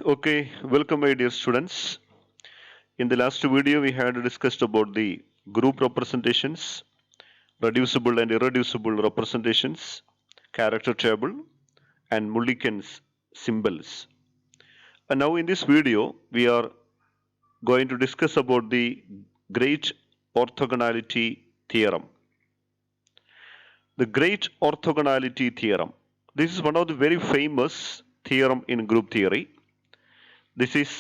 Okay, welcome my dear students. In the last video, we had discussed about the group representations, reducible and irreducible representations, character table, and Mulliken's symbols. And now in this video, we are going to discuss about the great orthogonality theorem. The great orthogonality theorem. This is one of the very famous theorem in group theory. This is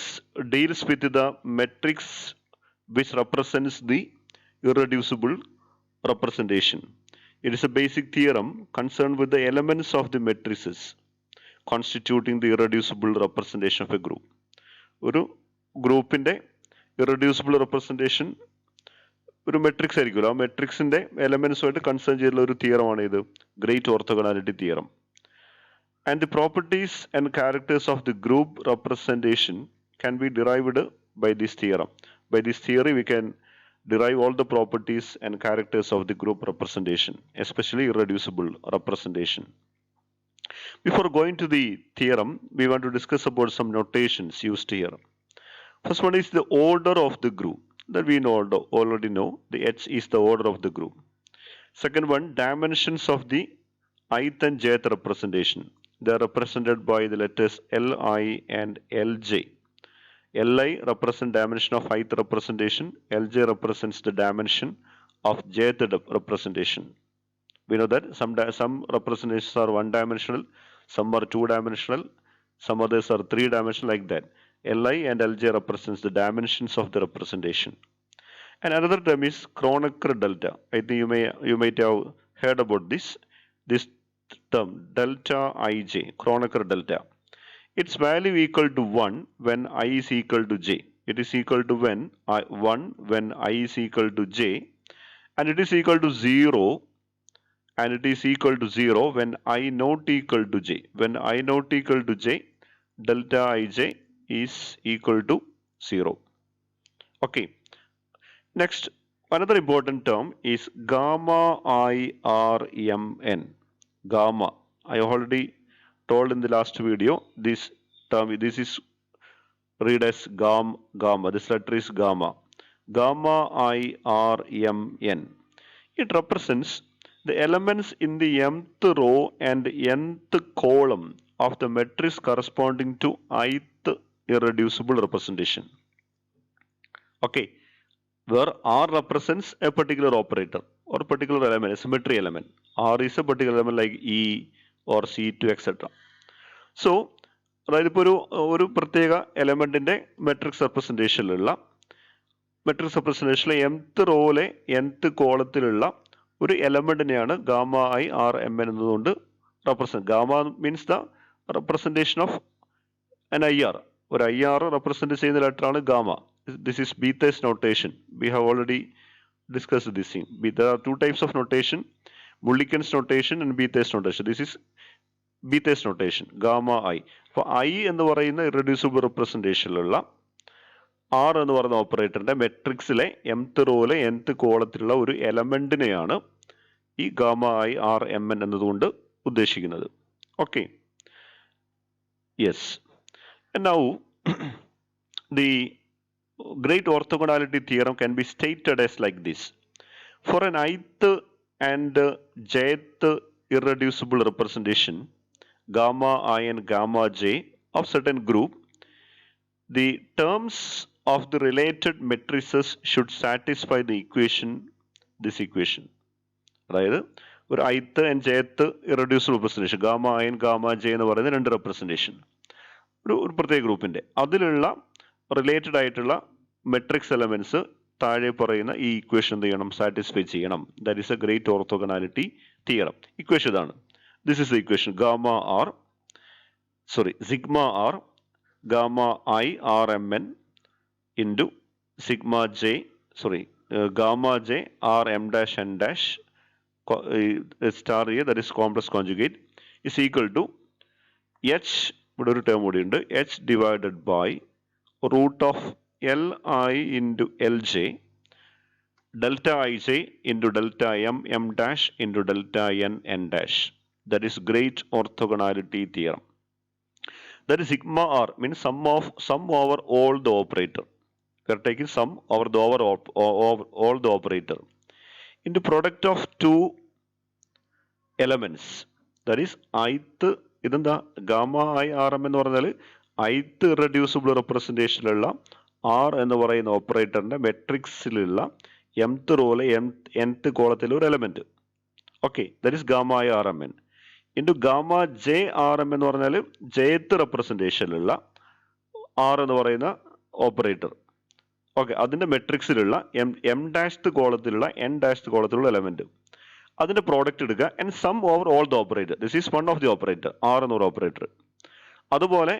deals with the matrix which represents the irreducible representation. It is a basic theorem concerned with the elements of the matrices constituting the irreducible representation of a group. ഒരു ഗ്രൂപ്പിന്റെ irreducible representation ഒരു matrix ആയിരിക്കുമല്ലോ ആ മെട്രിക്സിന്റെ എലമെന്റ്സുമായിട്ട് concern ചെയ്തിട്ടുള്ള ഒരു തിയറമാണ് ഇത് great orthogonality theorem. And the properties and characters of the group representation can be derived by this theorem. By this theory, we can derive all the properties and characters of the group representation, especially irreducible representation. Before going to the theorem, we want to discuss about some notations used here. First one is the order of the group. That we already know. The H is the order of the group. Second one, dimensions of the ith and jth representation. They are represented by the letters Li and Lj. Li represents dimension of ith representation. Lj represents the dimension of jth representation. We know that some representations are one-dimensional, some are two-dimensional, some others are three-dimensional, like that. Li and Lj represents the dimensions of the representation. And another term is Kronecker delta. I think you might have heard about this term delta ij, Kronecker delta. Its value equal to 1 when I is equal to j. It is equal to 1 when I is equal to j, and it is equal to 0 and it is equal to 0 when I not equal to j. When I not equal to j, delta ij is equal to 0. Okay. Next, another important term is gamma IRMN. Gamma. I already told in the last video this term. This is read as gamma. This letter is gamma. Gamma IRMN. It represents the elements in the mth row and nth column of the matrix corresponding to ith irreducible representation. Okay, where R represents a particular operator or particular element, a symmetry element. R is a particular element like E or C2, etc. So, അതായത് ഇപ്പോൾ ഒരു പ്രത്യേക എലമെന്റിന്റെ matrix റെപ്രസെൻറ്റേഷനിലുള്ള mth റോയിലെ nth കോളത്തിലുള്ള ഒരു എലമെന്റിനെയാണ് gamma I R M N എന്നതുകൊണ്ട് represent. Gamma means the representation of an IR. ഒരു IR റെപ്രസെന്റ് ചെയ്യുന്ന ലെറ്ററാണ് gamma. This is Bethes notation. We have already discussed this thing. There are two types of notation, Mulliken's notation and Bethes notation. This is Bethes notation, gamma I. അപ്പോൾ I എന്ന് പറയുന്ന irreducible റെപ്രസെൻറ്റേഷനിലുള്ള R എന്ന് പറയുന്ന ഓപ്പറേറ്ററിന്റെ മെട്രിക്സിലെ mth റോയിലെ nth കോളത്തിലുള്ള ഒരു എലമെന്റിനെയാണ് ഈ gamma I R M N എന്നതുകൊണ്ട് ഉദ്ദേശിക്കുന്നത്. Okay, yes. And now the great orthogonality theorem can be stated as like this. For an ith and jth irreducible representation, gamma I and gamma j of certain group, the terms of the related matrices should satisfy the this equation. അതായത് ഒരു ith and jth irreducible representation, gamma I and gamma j എന്ന് പറയുന്ന രണ്ട് representation ഒരു പ്രത്യേക ഗ്രൂപ്പിന്റെ അതിലുള്ള related ആയിട്ടുള്ള മെട്രിക്സ് എലമെന്റ്സ് താഴെ പറയുന്ന ഈ ഇക്വേഷൻ എന്ത് ചെയ്യണം, സാറ്റിസ്ഫൈ ചെയ്യണം. That is a great orthogonality theorem. Equation ഇതാണ്. This is the equation sigma R gamma I R M N into sigma J gamma J R M dash N dash star A, that is complex conjugate, is equal to H, ഇവിടെ ഒരു term കൂടിയുണ്ട്, H divided by root of L I into L J delta ij into delta m dash into delta n dash. That is great orthogonality theorem. That is sigma r means sum over all the operator. We are taking sum over the over all the operator into product of two elements. That is ith ഇതെന്താ gamma I R M എന്ന് പറഞ്ഞാൽ ith irreducible റെപ്രസെൻറ്റേഷനിലുള്ള R എന്ന് പറയുന്ന ഓപ്പറേറ്ററിന്റെ മെട്രിക്സിലുള്ള mth റോയിലെ nth കോളത്തിലെ ഒരു element. Okay, that is gamma I R M N into gamma J R M എന്ന് പറഞ്ഞാൽ jth റെപ്രസെൻറ്റേഷനിലുള്ള ആർ എന്ന് പറയുന്ന ഓപ്പറേറ്റർ. ഓക്കെ, അതിന്റെ മെട്രിക്സിലുള്ള എം ഡാഷ്ഡ് കോളത്തിലുള്ള എൻ ഡാഷ്ഡ് കോളത്തിലുള്ള എലമെന്റ്. അതിന്റെ പ്രോഡക്റ്റ് എടുക്കുക and sum over all the operator. This is one of the operator, R എന്നൊരു ഓപ്പറേറ്റർ. അതുപോലെ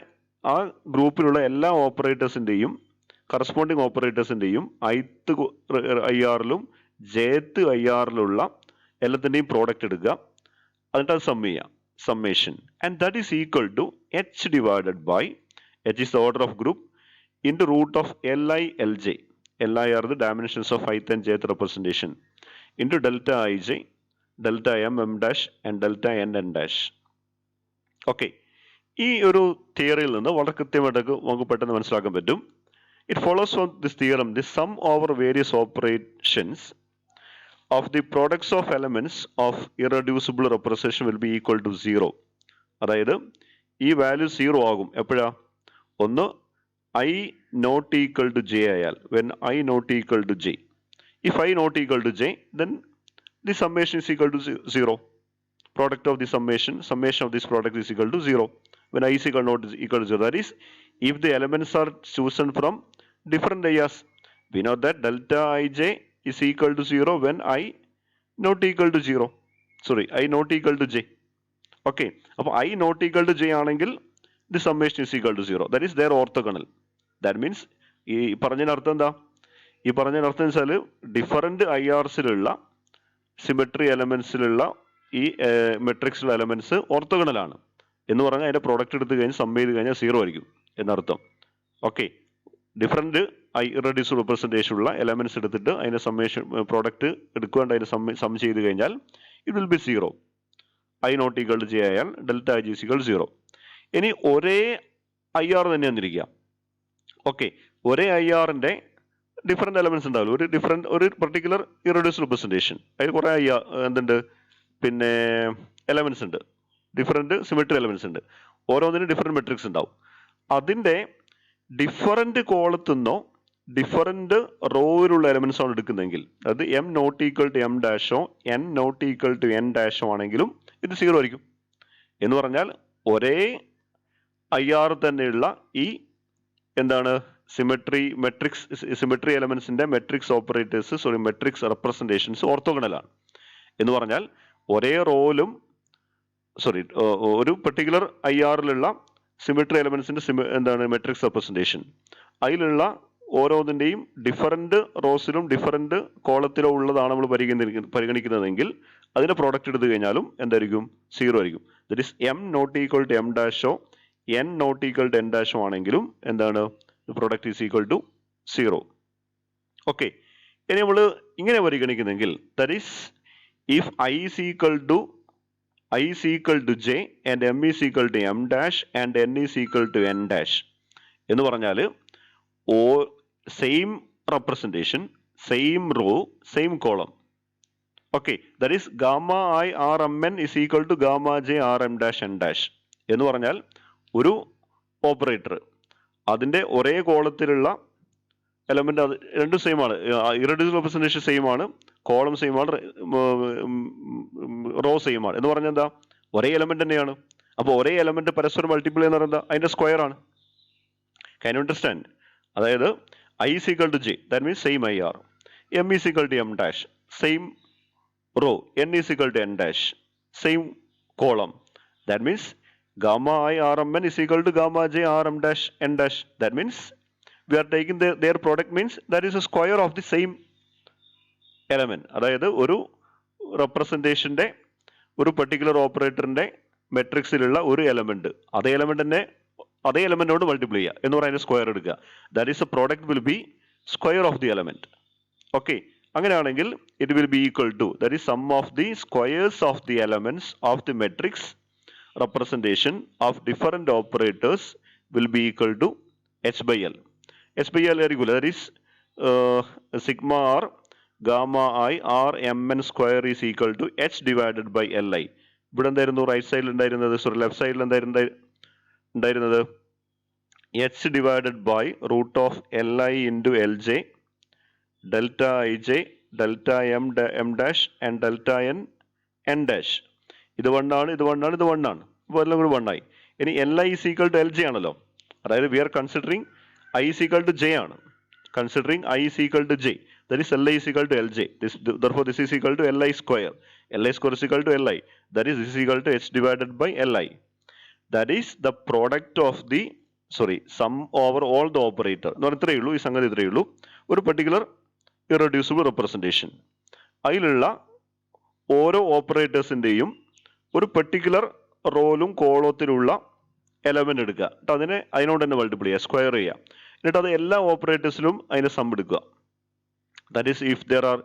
ആ ഗ്രൂപ്പിലുള്ള എല്ലാ ഓപ്പറേറ്റേഴ്സിന്റെയും കറസ്പോണ്ടിങ് ഓപ്പറേറ്റേഴ്സിന്റെയും ith ഐ ആറിലും jth ഐ ആറിലുള്ള എല്ലാത്തിന്റെയും പ്രോഡക്റ്റ് എടുക്കുക, എന്നിട്ട് അത് സം ചെയ്യുക, summation. And that is equal to H divided by H is the order of group into root of Li Lj. Li are the dimensions of ith and jth representation into delta ij, delta m m dash and delta n n dash. Okay, ഈ ഒരു തിയറിയിൽ നിന്ന് വളരെ കൃത്യമായിട്ട് നമുക്ക് പെട്ടെന്ന് മനസ്സിലാക്കാൻ പറ്റും. It follows from this theorem the sum over various operations of the products of elements of irreducible representation will be equal to 0. അതായത് ഈ വാല്യൂ 0 ആകും എപ്പോഴാ? ഒന്ന് I not equal to j ആയാൽ, when I not equal to j. If I not equal to j, then the summation is equal to 0. Product of the summation of this product is equal to 0. When I is not equal to 0, that is, if the elements are chosen from different IRs, we know that delta ij is equal to 0 when I not equal to 0. Sorry, I not equal to j. Okay, അപ്പോൾ I not equal to j ആണെങ്കിൽ the summation is equal to 0. That is their orthogonal. That means ഈ പറഞ്ഞതിനർത്ഥം എന്താ? ഈ പറഞ്ഞതിനർത്ഥം വെച്ചാൽ different I ആർസിലുള്ള symmetry എലമെന്റ്സിലുള്ള ഈ മെട്രിക്സിലുള്ള elements ഓർത്തോഗണലാണ് എന്ന് പറഞ്ഞാൽ അതിന്റെ പ്രോഡക്റ്റ് എടുത്ത് കഴിഞ്ഞ് സം ചെയ്ത് കഴിഞ്ഞാൽ 0 ആയിരിക്കും എന്നർത്ഥം. ഓക്കെ, ഡിഫറൻറ്റ് ഇറഡ്യൂസിബിൾ റെപ്രസെൻറ്റേഷൻ ഉള്ള എലമെന്റ്സ് എടുത്തിട്ട് അതിന്റെ സമ്മേഷൻ പ്രോഡക്റ്റ് എടുക്കുകൊണ്ട് അതിനെ സം ചെയ്ത് കഴിഞ്ഞാൽ it will be 0. I not equal to J ആയാൽ ഡെൽറ്റ ഐ ജി ഈക്വൽ 0. ഇനി ഒരേ ഐ ആർ തന്നെ വന്നിരിക്കുക. ഓക്കെ, ഒരേ ഐ ആറിന്റെ ഡിഫറെന്റ് എലമെന്റ്സ് ഉണ്ടാവില്ല, ഒരു പെർട്ടിക്കുലർ ഇറഡ്യൂസിബിൾ റെപ്രസെൻറ്റേഷൻ, അതിൽ കുറെ എന്തുണ്ട്, പിന്നെ എലമെന്റ്സ് ഉണ്ട്, ഡിഫറെന്റ് സിമെട്രി എലമെന്റ്സ് ഉണ്ട്, ഓരോന്നിനും ഡിഫറെന്റ് മെട്രിക്സ് ഉണ്ടാവും. അതിന്റെ ഡിഫറെന്റ് കോളത്തുനിന്നോ ഡിഫറെന്റ് റോയിലുള്ള എലമെന്റ്സ് ആണ് എടുക്കുന്നതെങ്കിൽ, അത് M not equal to M ഡാഷോ N not equal to N ഡാഷോ ആണെങ്കിലും ഇത് 0 ആയിരിക്കും. എന്ന് പറഞ്ഞാൽ ഒരേ ഐ ആർ തന്നെയുള്ള ഈ എന്താണ് സിമെട്രി എലമെന്റ്സിന്റെ മെട്രിക്സ് ഓപ്പറേറ്റേഴ്സ് മെട്രിക്സ് റെപ്രസെന്റേഷൻസ് ഓർത്തോഗണലാണ്. എന്ന് പറഞ്ഞാൽ ഒരേ റോയിലും ഒരു പെർട്ടിക്കുലർ ഐ ആറിലുള്ള സിമെട്രി എലമെന്റ്സിന്റെ എന്താണ് മെട്രിക്സ് റെപ്രസെന്റേഷൻ, അതിലുള്ള ഓരോന്നിന്റെയും ഡിഫറൻറ്റ് റോസിലും ഡിഫറൻറ്റ് കോളത്തിലോ ഉള്ളതാണ് നമ്മൾ പരിഗണിക്കുന്നതെങ്കിൽ അതിന്റെ പ്രോഡക്റ്റ് എടുത്തു കഴിഞ്ഞാലും എന്തായിരിക്കും? 0 ആയിരിക്കും. That is M not equal to M ഡാഷോ N not equal to N ഡാഷോ ആണെങ്കിലും എന്താണ്? Product is equal to 0. Okay, ഇനി നമ്മൾ ഇങ്ങനെ പരിഗണിക്കുന്നെങ്കിൽ that is if I is equal to J and M is equal to M dash and N is equal to N dash എന്ന് പറഞ്ഞാൽ same representation, same row, same column. Okay, that is gamma I R M N is equal to gamma J R M dash N dash എന്ന് പറഞ്ഞാൽ ഒരു operator അതിന്റെ ഒരേ കോളത്തിലുള്ള element അത് രണ്ടും same ആണ്, ഇറഡ്യൂസിബിൾ റെപ്രസെന്റേഷൻ സെയിം ആണ്, കോളം സെയിം ആണ്, റോ സെയിം ആണ്. എന്ന് പറഞ്ഞാൽ എന്താ? ഒരേ എലമെന്റ് തന്നെയാണ്. അപ്പോൾ ഒരേ എലമെന്റ് പരസ്പരം മൾട്ടിപ്ലൈ എന്ന് പറയുന്നത് അതിന്റെ സ്ക്വയർ ആണ്. Can you understand? അതായത് I is equal to J, that means same I R, M is equal to M dash, same row, N is equal to N dash, same column. That means gamma I RMN is equal to gamma J RM dash N dash. That means we are taking their product means that is a square of the same element. അതായത് ഒരു റെപ്രസെന്റേഷന്റെ ഒരു particular ഓപ്പറേറ്ററിന്റെ മെട്രിക്സിലുള്ള ഒരു element അതേ എലമെന്റിനോട് multiply ചെയ്യുക എന്ന് പറയുന്നത് square എടുക്കുക. That is a product will be square of the element. Okay, അങ്ങനെയാണെങ്കിൽ it will be equal to that is sum of the squares of the elements of the matrix representation of different operators will be equal to h by l. h by l regular, that is sigma r gamma I r mn square is equal to h divided by li. ഇവിടെ എന്തായിരുന്നു right സൈഡിൽ ഉണ്ടായിരുന്നത്, sorry left സൈഡിൽ എന്തായിരുന്നു ഉണ്ടായിരുന്നത്? h divided by root of li into lj delta ij delta m dash and delta n dash. ഇത് 1 ആണ്, ഇത് 1 ആണ്, ഇത് 1 ആണ്. അപ്പോൾ എല്ലാം കൂടി 1 ആയി. ഇനി li is equal to lj ആണല്ലോ, അതായത് we are considering i is equal to j ആണ്. Considering I is equal to j, that is li is equal to lj. Therefore, this is equal to li square. Li square is equal to li. That is, this is equal to h divided by li. That is the product of the, sum over all the operator. എന്ന് പറഞ്ഞാൽ ഇത്രയേ ഉള്ളൂ, ഈ സംഗതി ഇത്രയേ ഉള്ളൂ. ഒരു particular irreducible representation, അതിലുള്ള ഓരോ ഓപ്പറേറ്റേഴ്സിൻ്റെയും ഒരു പെർട്ടിക്കുലർ റോലും കോളത്തിലുള്ള എലമെന്റ് എടുക്കുക, എന്നിട്ട് അതിനോട് തന്നെ മൾട്ടിപ്ലൈ ചെയ്യുക, സ്ക്വയർ ചെയ്യുക, എന്നിട്ട് അത് എല്ലാ ഓപ്പറേറ്റേഴ്സിലും അതിനെ സം എടുക്കുക. That is if there are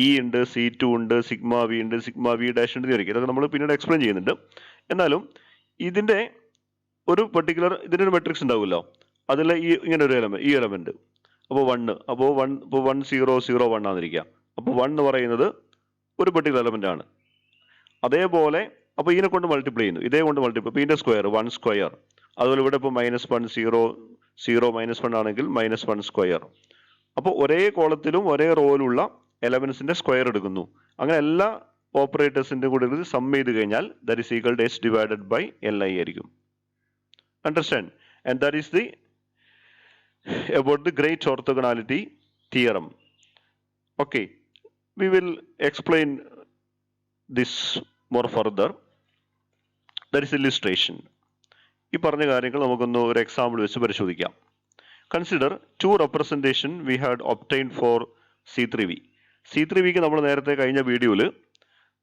E ഉണ്ട്, C2 ഉണ്ട്, സിഗ്മ വി ഉണ്ട്, സിഗ്മ വി ഡാഷ് ഉണ്ട്, ഇതൊക്കെ നമ്മൾ പിന്നീട് എക്സ്പ്ലെയിൻ ചെയ്യുന്നുണ്ട്. എന്നാലും ഇതിന്റെ ഒരു പെർട്ടിക്കുലർ ഇതിനൊരു മെട്രിക്സ് ഉണ്ടാവുമല്ലോ, അതിൽ ഇങ്ങനെ ഒരു എലമെന്റ്, ഈ എലമെന്റ്, അപ്പോൾ 1, അപ്പോൾ 1 0 0 1 ആണെന്നിരിക്കുക. അപ്പോൾ 1 എന്ന് പറയുന്നത് ഒരു പെർട്ടിക്കുലർ എലമെന്റ് ആണ്. അതേപോലെ അപ്പോൾ ഇതിനെ കൊണ്ട് മൾട്ടിപ്ലൈ ചെയ്യുന്നു, ഇതേ കൊണ്ട് മൾട്ടിപ്ലൈ, അപ്പോൾ ഇതിന്റെ സ്ക്വയർ 1 സ്ക്വയർ. അതുപോലെ ഇവിടെ ഇപ്പോൾ -1 0 0 -1 ആണെങ്കിൽ -1 സ്ക്വയർ. അപ്പോൾ ഒരേ കോളത്തിലും ഒരേ റോയിലുള്ള എലമെന്റ്സിന്റെ സ്ക്വയർ എടുക്കുന്നു. അങ്ങനെ എല്ലാ ഓപ്പറേറ്റേഴ്സിന്റെ കൂടെ സം ചെയ്ത് കഴിഞ്ഞാൽ that is equal to h divided by li ആയിരിക്കും. Understand? And that is the about the great orthogonality theorem. Okay, we will explain this more further. That is illustration. ഈ പറഞ്ഞ കാര്യങ്ങൾ നമുക്കൊന്ന് ഒരു എക്സാമ്പിൾ വെച്ച് പരിശോധിക്കാം. Consider 2 representation we had obtained for C3v. C3vക്ക് നമ്മൾ നേരത്തെ കഴിഞ്ഞ വീഡിയോയിൽ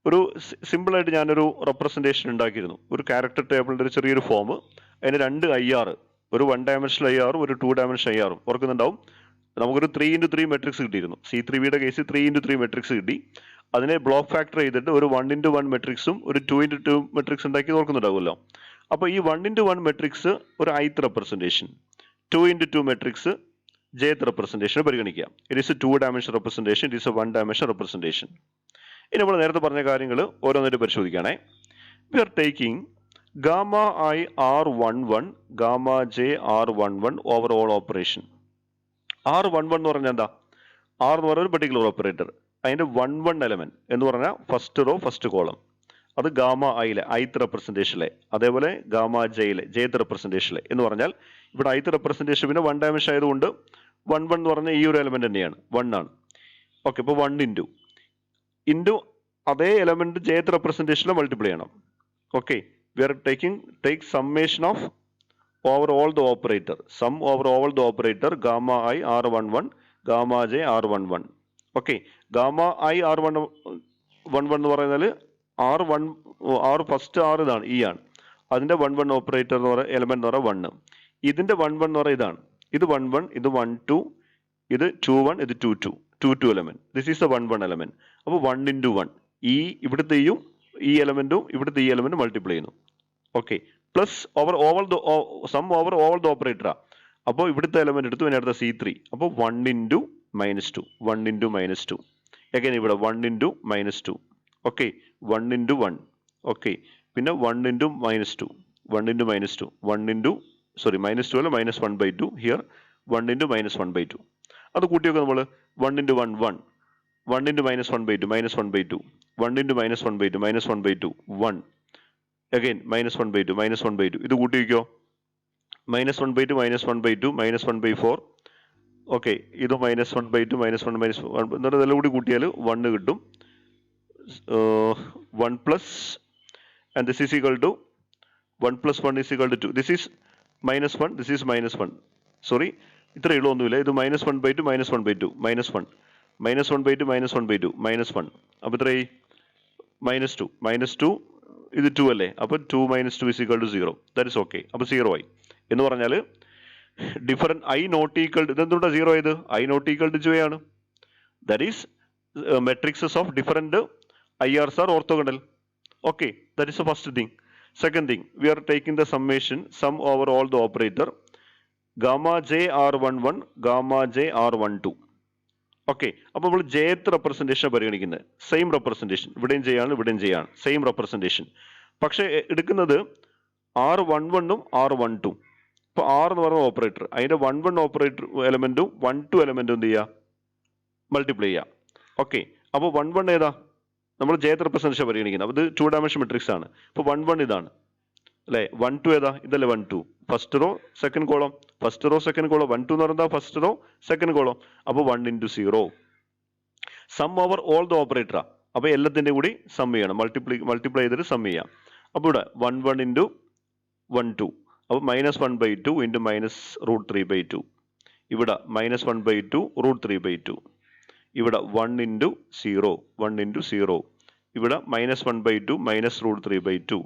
ഒരു സിമ്പിളായിട്ട് ഞാനൊരു റെപ്രസെൻറ്റേഷൻ ഉണ്ടാക്കിയിരുന്നു. ഒരു ക്യാരക്ടർ ടേബിളിൻ്റെ ഒരു ചെറിയൊരു ഫോം, അതിന് 2 IR, ഒരു 1 ഡയമെൻഷണൽ IR, ഒരു 2 ഡയമെൻഷണൽ IR ഓർക്കുന്നുണ്ടാവും. നമുക്കൊരു 3x3 മെട്രിക്സ് കിട്ടിയിരുന്നു. C3vയുടെ കേസിൽ 3x3 മെട്രിക്സ് കിട്ടി. അതിനെ ബ്ലോക്ക് ഫാക്ടർ ചെയ്തിട്ട് ഒരു 1x1 മെട്രിക്സും ഒരു 2x2 മെട്രിക്സ് ഉണ്ടാക്കി ഓർക്കുന്നുണ്ടാവുമല്ലോ. അപ്പോൾ ഈ 1x1 മെട്രിക്സ് ഒരു ith representation, 2x2 matrix jth representation പരിഗണിക്കുക. It is a 2 dimension representation, it is a 1 dimension representation. ഇനി നമ്മൾ നേരത്തെ പറഞ്ഞ കാര്യങ്ങൾ ഓരോന്നായിട്ട് പരിശോധിക്കുകയാണേ. We are taking gamma I R11 gamma J R11 over all operation. R11 എന്ന് പറഞ്ഞാൽ എന്താ? R എന്ന് പറഞ്ഞ ഒരു പെർട്ടിക്കുലർ ഓപ്പറേറ്റർ, അതിന്റെ 1 എലമെന്റ് എന്ന് പറഞ്ഞാൽ ഫസ്റ്റ് റോ ഫസ്റ്റ് കോളം, അത് ഗാമ ഐയിലെ ith റെപ്രസെൻറ്റേഷനിലെ, അതേപോലെ ഗാമ ജെയിലെ jth റെപ്രസെൻറ്റേഷനിലെ എന്ന് പറഞ്ഞാൽ ഇവിടെ ith റെപ്രസെൻറ്റേഷൻ പിന്നെ 1 ഡയമെൻഷൻ ആയതുകൊണ്ട് 1 എന്ന് പറഞ്ഞ ഈ ഒരു എലമെന്റ് തന്നെയാണ്, 1 ആണ്. ഓക്കെ, ഇപ്പോൾ 1 ഇൻറ്റു അതേ എലമെന്റ് jth റെപ്രസെൻറ്റേഷനിൽ മൾട്ടിപ്ലൈ ചെയ്യണം. Okay, we are take summation of over all the operator, sum over all the operator gamma I R11 gamma j R11. Okay, gamma I R11 എന്ന് പറയുന്നത് R first R ഇതാണ്, ഈ ആണ്, അതിന്റെ 1 operator എന്ന് പറയുന്ന എലമെന്റ് എന്ന് പറയുന്നത് 1. ഇതിന്റെ 1 എന്ന് പറയുന്നത് ഇതാണ്, ഇത് 1 ഇത് 1 2, ഇത് 2 1, ഇത് 2 2 element. This is a 1 element. അപ്പോൾ 1 into 1, ഈ ഇവിടുത്തെ ഈ എലമെന്റും ഇവിടുത്തെ ഈ എലമെന്റും മൾട്ടിപ്ലൈ ചെയ്യുന്നു. Okay, plus sum over over the ഓപ്പറേറ്ററാ. അപ്പോൾ ഇവിടുത്തെ എലമെന്റ് എടുത്തു, പിന്നെ അടുത്ത C3. അപ്പോൾ 1 into -2, 1 into -2. എഗൈൻ ഇവിടെ 1 into -2. Okay, 1 into 1. ഓക്കെ, പിന്നെ 1 into -2, 1 into -2, 1 into -2 അല്ല -1/2 ഹിയർ, 1 into -1/2. അത് കൂട്ടിയൊക്കെ നമ്മൾ 1 into 1 1, 1 into -1/2 -1/2, 1 into -1/2 -1/2 1, again -1/2 -1/2. ഇത് കൂട്ടി വയ്ക്കോ, -1/2 -1/2 -1/4. ഓക്കെ, ഇത് -1/2 -1 എന്നിട്ട് ഇതെല്ലാം കൂടി കൂട്ടിയാൽ 1 കിട്ടും. 1 plus and this is equal to 1 plus 1 is equal to 2. This is -1, this is -1. Sorry, ഇത്രയേ ഉള്ളൂ, ഒന്നുമില്ല. ഇത് -1/2 -1/2 -1, -1/2 -1/2 -1. അപ്പോൾ ഇത്രയായി -2 ഇത് 2 അല്ലേ, അപ്പോൾ 2 - 2 is equal to 0. That is okay. അപ്പോൾ 0 ആയി എന്ന് പറഞ്ഞാൽ different I not equal to, ഇതെന്തുകൊണ്ടാണ് 0 ആയത്? I നോട്ട് ഈക്വൽ ടു 0 ആണ്. That is matrices of different IRs are orthogonal. Okay, that is the first thing. Second thing, we are taking the summation, sum over all the operator, gamma j r11, gamma j r12. Okay, അപ്പോൾ നമ്മൾ jth representation പരിഗണിക്കുന്നത്. Same representation ഇവിടെയും ചെയ്യാണ്, ഇവിടെയും ചെയ്യാണ്, same representation. പക്ഷേ എടുക്കുന്നത് R11ഉം R12. ഇപ്പോൾ R എന്ന് പറയുന്ന ഓപ്പറേറ്റർ, അതിൻ്റെ 1 ഓപ്പറേറ്റർ എലമെൻറ്റും 1 എലമെൻറ്റും എന്ത് ചെയ്യുക, മൾട്ടിപ്ലൈ ചെയ്യുക. ഓക്കെ, അപ്പോൾ 1 ഏതാ, നമ്മൾ jth റെപ്രസെൻറ്റേഷൻ പരിഗണിക്കുന്നത്. അപ്പോൾ ഇത് 2 ഡയമെൻഷൻ മെട്രിക്സ് ആണ്. ഇപ്പോൾ 1 ഇതാണ് അല്ലേ, 1 ഏതാ, ഇതല്ലേ 1 first row second column, first row second column. 1 എന്ന് പറയുന്നത് ഫസ്റ്റ് റോ സെക്കൻഡ് കോളം. അപ്പോൾ 1 into 0. Sum over all the ഓപ്പറേറ്ററാ, അപ്പോൾ എല്ലാത്തിൻ്റെ കൂടി സം ചെയ്യണം, മൾട്ടിപ്ലൈ ചെയ്തിട്ട് സം ചെയ്യാം. അപ്പോൾ ഇവിടെ 1 into 1 അപ്പോൾ -1/2 into -√3/2. ഇവിടെ -1/2 √3/2. ഇവിടെ 1 into 0, 1 into 0. ഇവിടെ -1/2 -√3/2.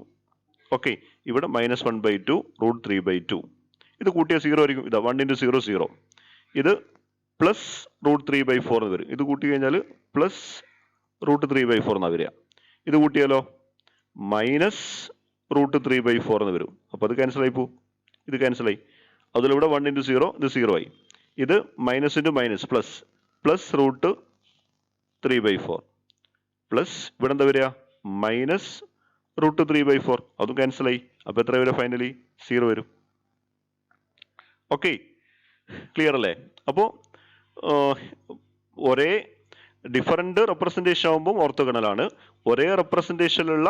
ഓക്കെ, ഇവിടെ -1/2 √3/2. ഇത് കൂട്ടിയ 0 ആയിരിക്കും. ഇതാ 1 into 0 0. ഇത് പ്ലസ് √3/4 എന്ന് വരും. ഇത് കൂട്ടി കഴിഞ്ഞാൽ പ്ലസ് √3/4 എന്നാണ് വരിക. ഇത് കൂട്ടിയാലോ -√3/4 എന്ന് വരും. അപ്പോൾ അത് ക്യാൻസൽ ആയി പോകും, ഇത് ക്യാൻസൽ ആയി. അതിൽ ഇവിടെ 1 into 0, ഇത് 0 ആയി. ഇത് minus into minus plus √3/4 plus ഇവിടെ എന്താ വരിക -√3/4, അതും ക്യാൻസൽ ആയി. അപ്പോൾ എത്ര വരും ഫൈനലി 0 വരും. ഓക്കെ, ക്ലിയർ അല്ലേ? അപ്പോൾ ഒരേ ഡിഫറൻറ്റ് റെപ്രസെൻറ്റേഷൻ ആകുമ്പോൾ ഓർത്തോഗണലാണ്. ഒരേ റെപ്രസെൻറ്റേഷനിലുള്ള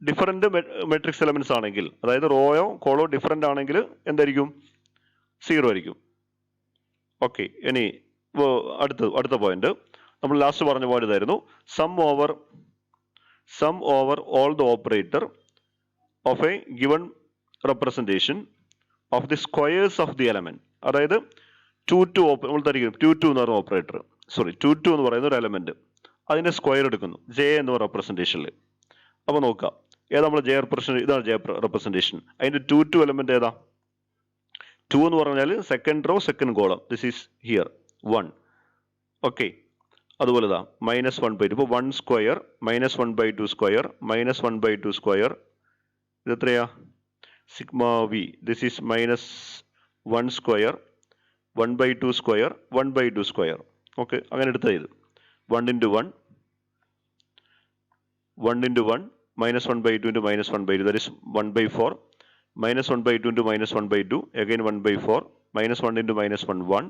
ഡിഫറൻറ്റ് മെട്രിക്സ് എലമെൻറ്റ്സ് ആണെങ്കിൽ, അതായത് റോയോ കോളോ ഡിഫറൻ്റ് ആണെങ്കിൽ എന്തായിരിക്കും, 0 ആയിരിക്കും. ഓക്കെ, ഇനി അടുത്ത പോയിന്റ് നമ്മൾ ലാസ്റ്റ് പറഞ്ഞ പോയിന്റ് ഇതായിരുന്നു, sum over all the operator of a given representation of the squares of the element. അതായത് 2 നമ്മൾ തരികയും 2 എന്ന് പറയുന്ന ഓപ്പറേറ്റർ, 2 എന്ന് പറയുന്ന ഒരു എലമെന്റ്, അതിന്റെ സ്ക്വയർ എടുക്കുന്നു ജെ എന്ന് പറയുന്ന റെപ്രസെൻറ്റേഷനിൽ. അപ്പോൾ നോക്കുക, ഏതാ നമ്മൾ ജെ റെപ്രസെൻറ്റേഷൻ, ഇതാണ് ജെ റെപ്രസെൻറ്റേഷൻ. അതിന്റെ 2 എലമെന്റ് ഏതാ, 2 എന്ന് പറഞ്ഞാൽ second row second column, this is here 1. Okay, അതുപോലെ ഇതാ -1/2. ഇപ്പോൾ 1 സ്ക്വയർ -1/2 സ്ക്വയർ -1/2 സ്ക്വയർ, ഇത് എത്രയാ sigma V, this is -1 square 1/2 square 1/2 square. Okay, അങ്ങനെ എടുത്താൽ ഇത് 1 into 1 -1/2 into -1/2, that is 1/4. -1/2 into -1/2, again 1/4. -1 into -1 1.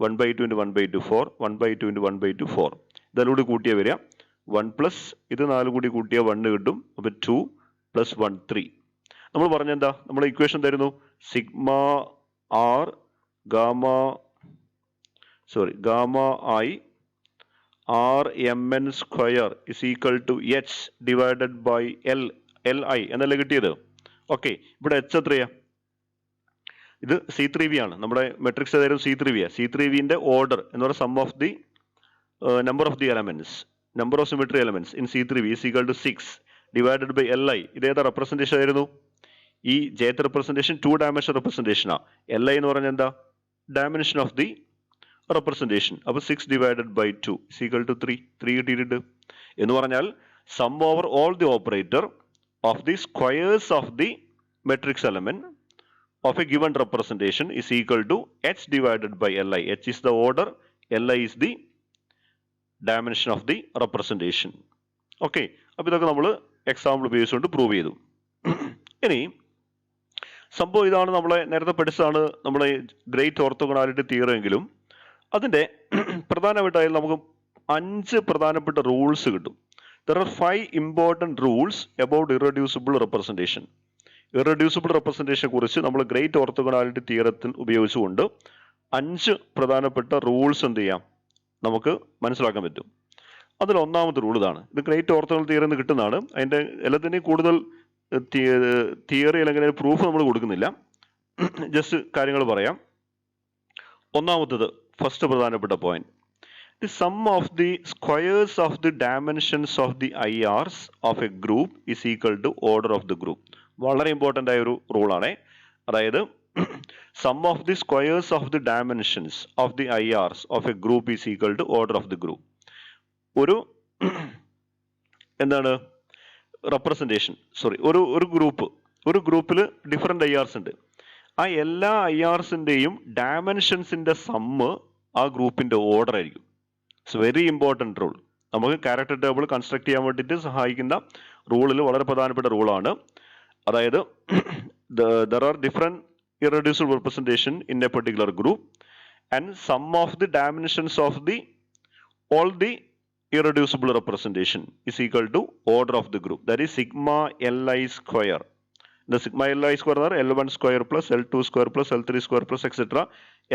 1/2 into 1/2 4. 1/2 into 1/2 4. ഇതല്ലൂടെ കൂട്ടിയാൽ വരിക 1 പ്ലസ് ഇത് 4 കൂടി കൂട്ടിയാൽ 1 കിട്ടും. അപ്പോൾ 2 + 1 3. നമ്മൾ പറഞ്ഞെന്താ, നമ്മൾ ഇക്വേഷൻ തരുന്നു sigma R gamma I RMN square is equal to H divided by LI എന്നല്ലേ കിട്ടിയത്. ഓക്കെ, ഇവിടെ H എത്രയാ, ഇത് C3V ആണ്. നമ്മുടെ മെട്രിക്സ് ഏതായാലും C3V ആണ്. C3Vന്റെ ഓർഡർ എന്ന് പറയുന്ന sum of the number of the elements, number of symmetry elements in C3V is equal to 6 divided by LI. ഇതേതാ റെപ്രസെൻറ്റേഷൻ ആയിരുന്നു, ഈ jth റെപ്രസെൻറ്റേഷൻ 2 ഡയമെൻഷൻ റെപ്രസെൻറ്റേഷനാ. LI എന്ന് പറഞ്ഞാൽ എന്താ, ഡയമെൻഷൻ ഓഫ് ദി റെപ്രസെൻറ്റേഷൻ. അപ്പോൾ 6 divided by 2 is equal to 3 കിട്ടിയിട്ടുണ്ട്. എന്ന് പറഞ്ഞാൽ sum over all the operator of the squares of the matrix element of a given representation is equal to H divided by Li. H is the order, Li is the dimension of the representation. Okay, അപ്പോൾ ഇതൊക്കെ നമ്മൾ example ഉപയോഗിച്ചുകൊണ്ട് prove ചെയ്തു. ഇനി സംഭവം ഇതാണ്, നമ്മളെ നേരത്തെ പഠിച്ചതാണ് നമ്മളെ ഗ്രേറ്റ് ഓർത്തോഗണാലിറ്റി തിയറി എങ്കിലും അതിൻ്റെ പ്രധാനമായിട്ടായാലും നമുക്ക് 5 പ്രധാനപ്പെട്ട റൂൾസ് കിട്ടും. There are 5 important rules about irreducible representation. Irreducible റെപ്രസെൻറ്റേഷനെ കുറിച്ച് നമ്മൾ ഗ്രേറ്റ് ഓർത്തോഗണാലിറ്റി തിയറത്തിൽ ഉപയോഗിച്ചുകൊണ്ട് 5 പ്രധാനപ്പെട്ട റൂൾസ് എന്ത് ചെയ്യാം, നമുക്ക് മനസ്സിലാക്കാൻ പറ്റും. അതിൽ ഒന്നാമത്തെ റൂൾ ഇതാണ്. ഇത് ഗ്രേറ്റ് ഓർത്തോഗണൽ തിയറി എന്ന് കിട്ടുന്നതാണ്. അതിൻ്റെ എല്ലാത്തിൻ്റെയും കൂടുതൽ തിയറി അല്ലെങ്കിൽ പ്രൂഫ് നമ്മൾ കൊടുക്കുന്നില്ല, ജസ്റ്റ് കാര്യങ്ങൾ പറയാം. ഒന്നാമത്തത് ഫസ്റ്റ് പ്രധാനപ്പെട്ട point, the sum of the squares of the dimensions of the IRs of a group is equal to order of the group. വളരെ ഇമ്പോർട്ടൻ്റ് ആയ ഒരു റൂളാണ്. അതായത് sum of the squares of the dimensions of the IRs of a group is equal to order of the group. ഒരു എന്താണ് representation, ഒരു group ഒരു ഗ്രൂപ്പിൽ ഡിഫറെൻ്റ് IRs ഉണ്ട്. ആ എല്ലാ IRസിൻ്റെയും ഡയമെൻഷൻസിൻ്റെ സമ്മ് ആ ഗ്രൂപ്പിൻ്റെ ഓർഡർ ആയിരിക്കും. It's very important rule. നമുക്ക് ക്യാരക്ടർ ടേബിൾ കൺസ്ട്രക്ട് ചെയ്യാൻ വേണ്ടിയിട്ട് സഹായിക്കുന്ന റൂളിൽ വളരെ പ്രധാനപ്പെട്ട റൂളാണ്. അതായത് there are different irreducible representation in a particular group and sum of the dimensions of the all the irreducible representation is equal to order of the group, that is sigma Li square. The sigma Li square are L1 square plus L2 square plus L3 square plus etc.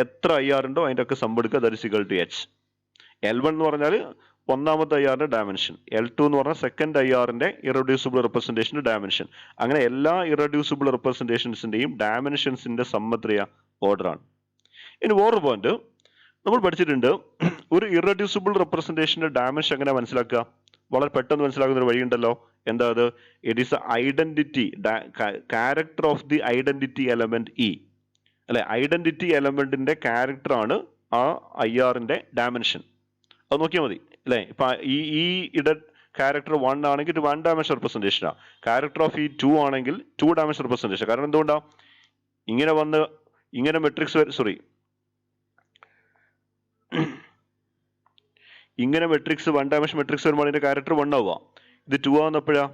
എത്ര IR ഉണ്ടോ അതിൻ്റെ ഒക്കെ some എടുക്കുക, that is equal to H. L1 എന്ന് പറഞ്ഞാൽ ഒന്നാമത്തെ IRന്റെ dimension, L2 എന്ന് പറഞ്ഞാൽ സെക്കൻഡ് IRന്റെ ഇറഡ്യൂസിബിൾ റെപ്രസെന്റേഷന്റെ ഡയമെൻഷൻ. അങ്ങനെ എല്ലാ ഇറഡ്യൂസിബിൾ റെപ്രസെന്റേഷൻസിന്റെയും ഡയമെൻഷൻസിന്റെ സമ്മത്രയ ഓർഡറാണ്. ഇനി വേറൊരു പോയിന്റ് നമ്മൾ പഠിച്ചിട്ടുണ്ട്, ഒരു ഇറഡ്യൂസിബിൾ റെപ്രസെന്റേഷന്റെ ഡയമെൻഷൻ എങ്ങനെ മനസ്സിലാക്കുക? വളരെ പെട്ടെന്ന് മനസ്സിലാക്കുന്ന ഒരു വഴിയുണ്ടല്ലോ. എന്താ അത്? It is identity, character of the identity element E അല്ലെ. ഐഡന്റിറ്റി എലമെന്റിന്റെ ക്യാരക്ടർ ആണ് ആ IRന്റെ ഡയമെൻഷൻ. അത് നോക്കിയാൽ മതി അല്ലെ. ഇപ്പൊ ഈ ക്യാരക്ടർ 1 ആണെങ്കിൽ 1 ഡയമെൻഷൻ റെപ്രസെന്റേഷനാണ്. ക്യാരക്ടർ ഓഫ് ഈ 2 ആണെങ്കിൽ 2 ഡയമെൻഷൻ റെപ്രസെന്റേഷൻ. കാരണം എന്തുകൊണ്ടാ ഇങ്ങനെ വന്ന് ഇങ്ങനെ ഇങ്ങനെ മെട്രിക്സ് 1 ഡയമെൻഷൻ മെട്രിക്സ് വരുമ്പോൾ അതിന്റെ ക്യാരക്ടർ 1 ആവുക. ഇത് 2 ആവുന്നപ്പോഴാ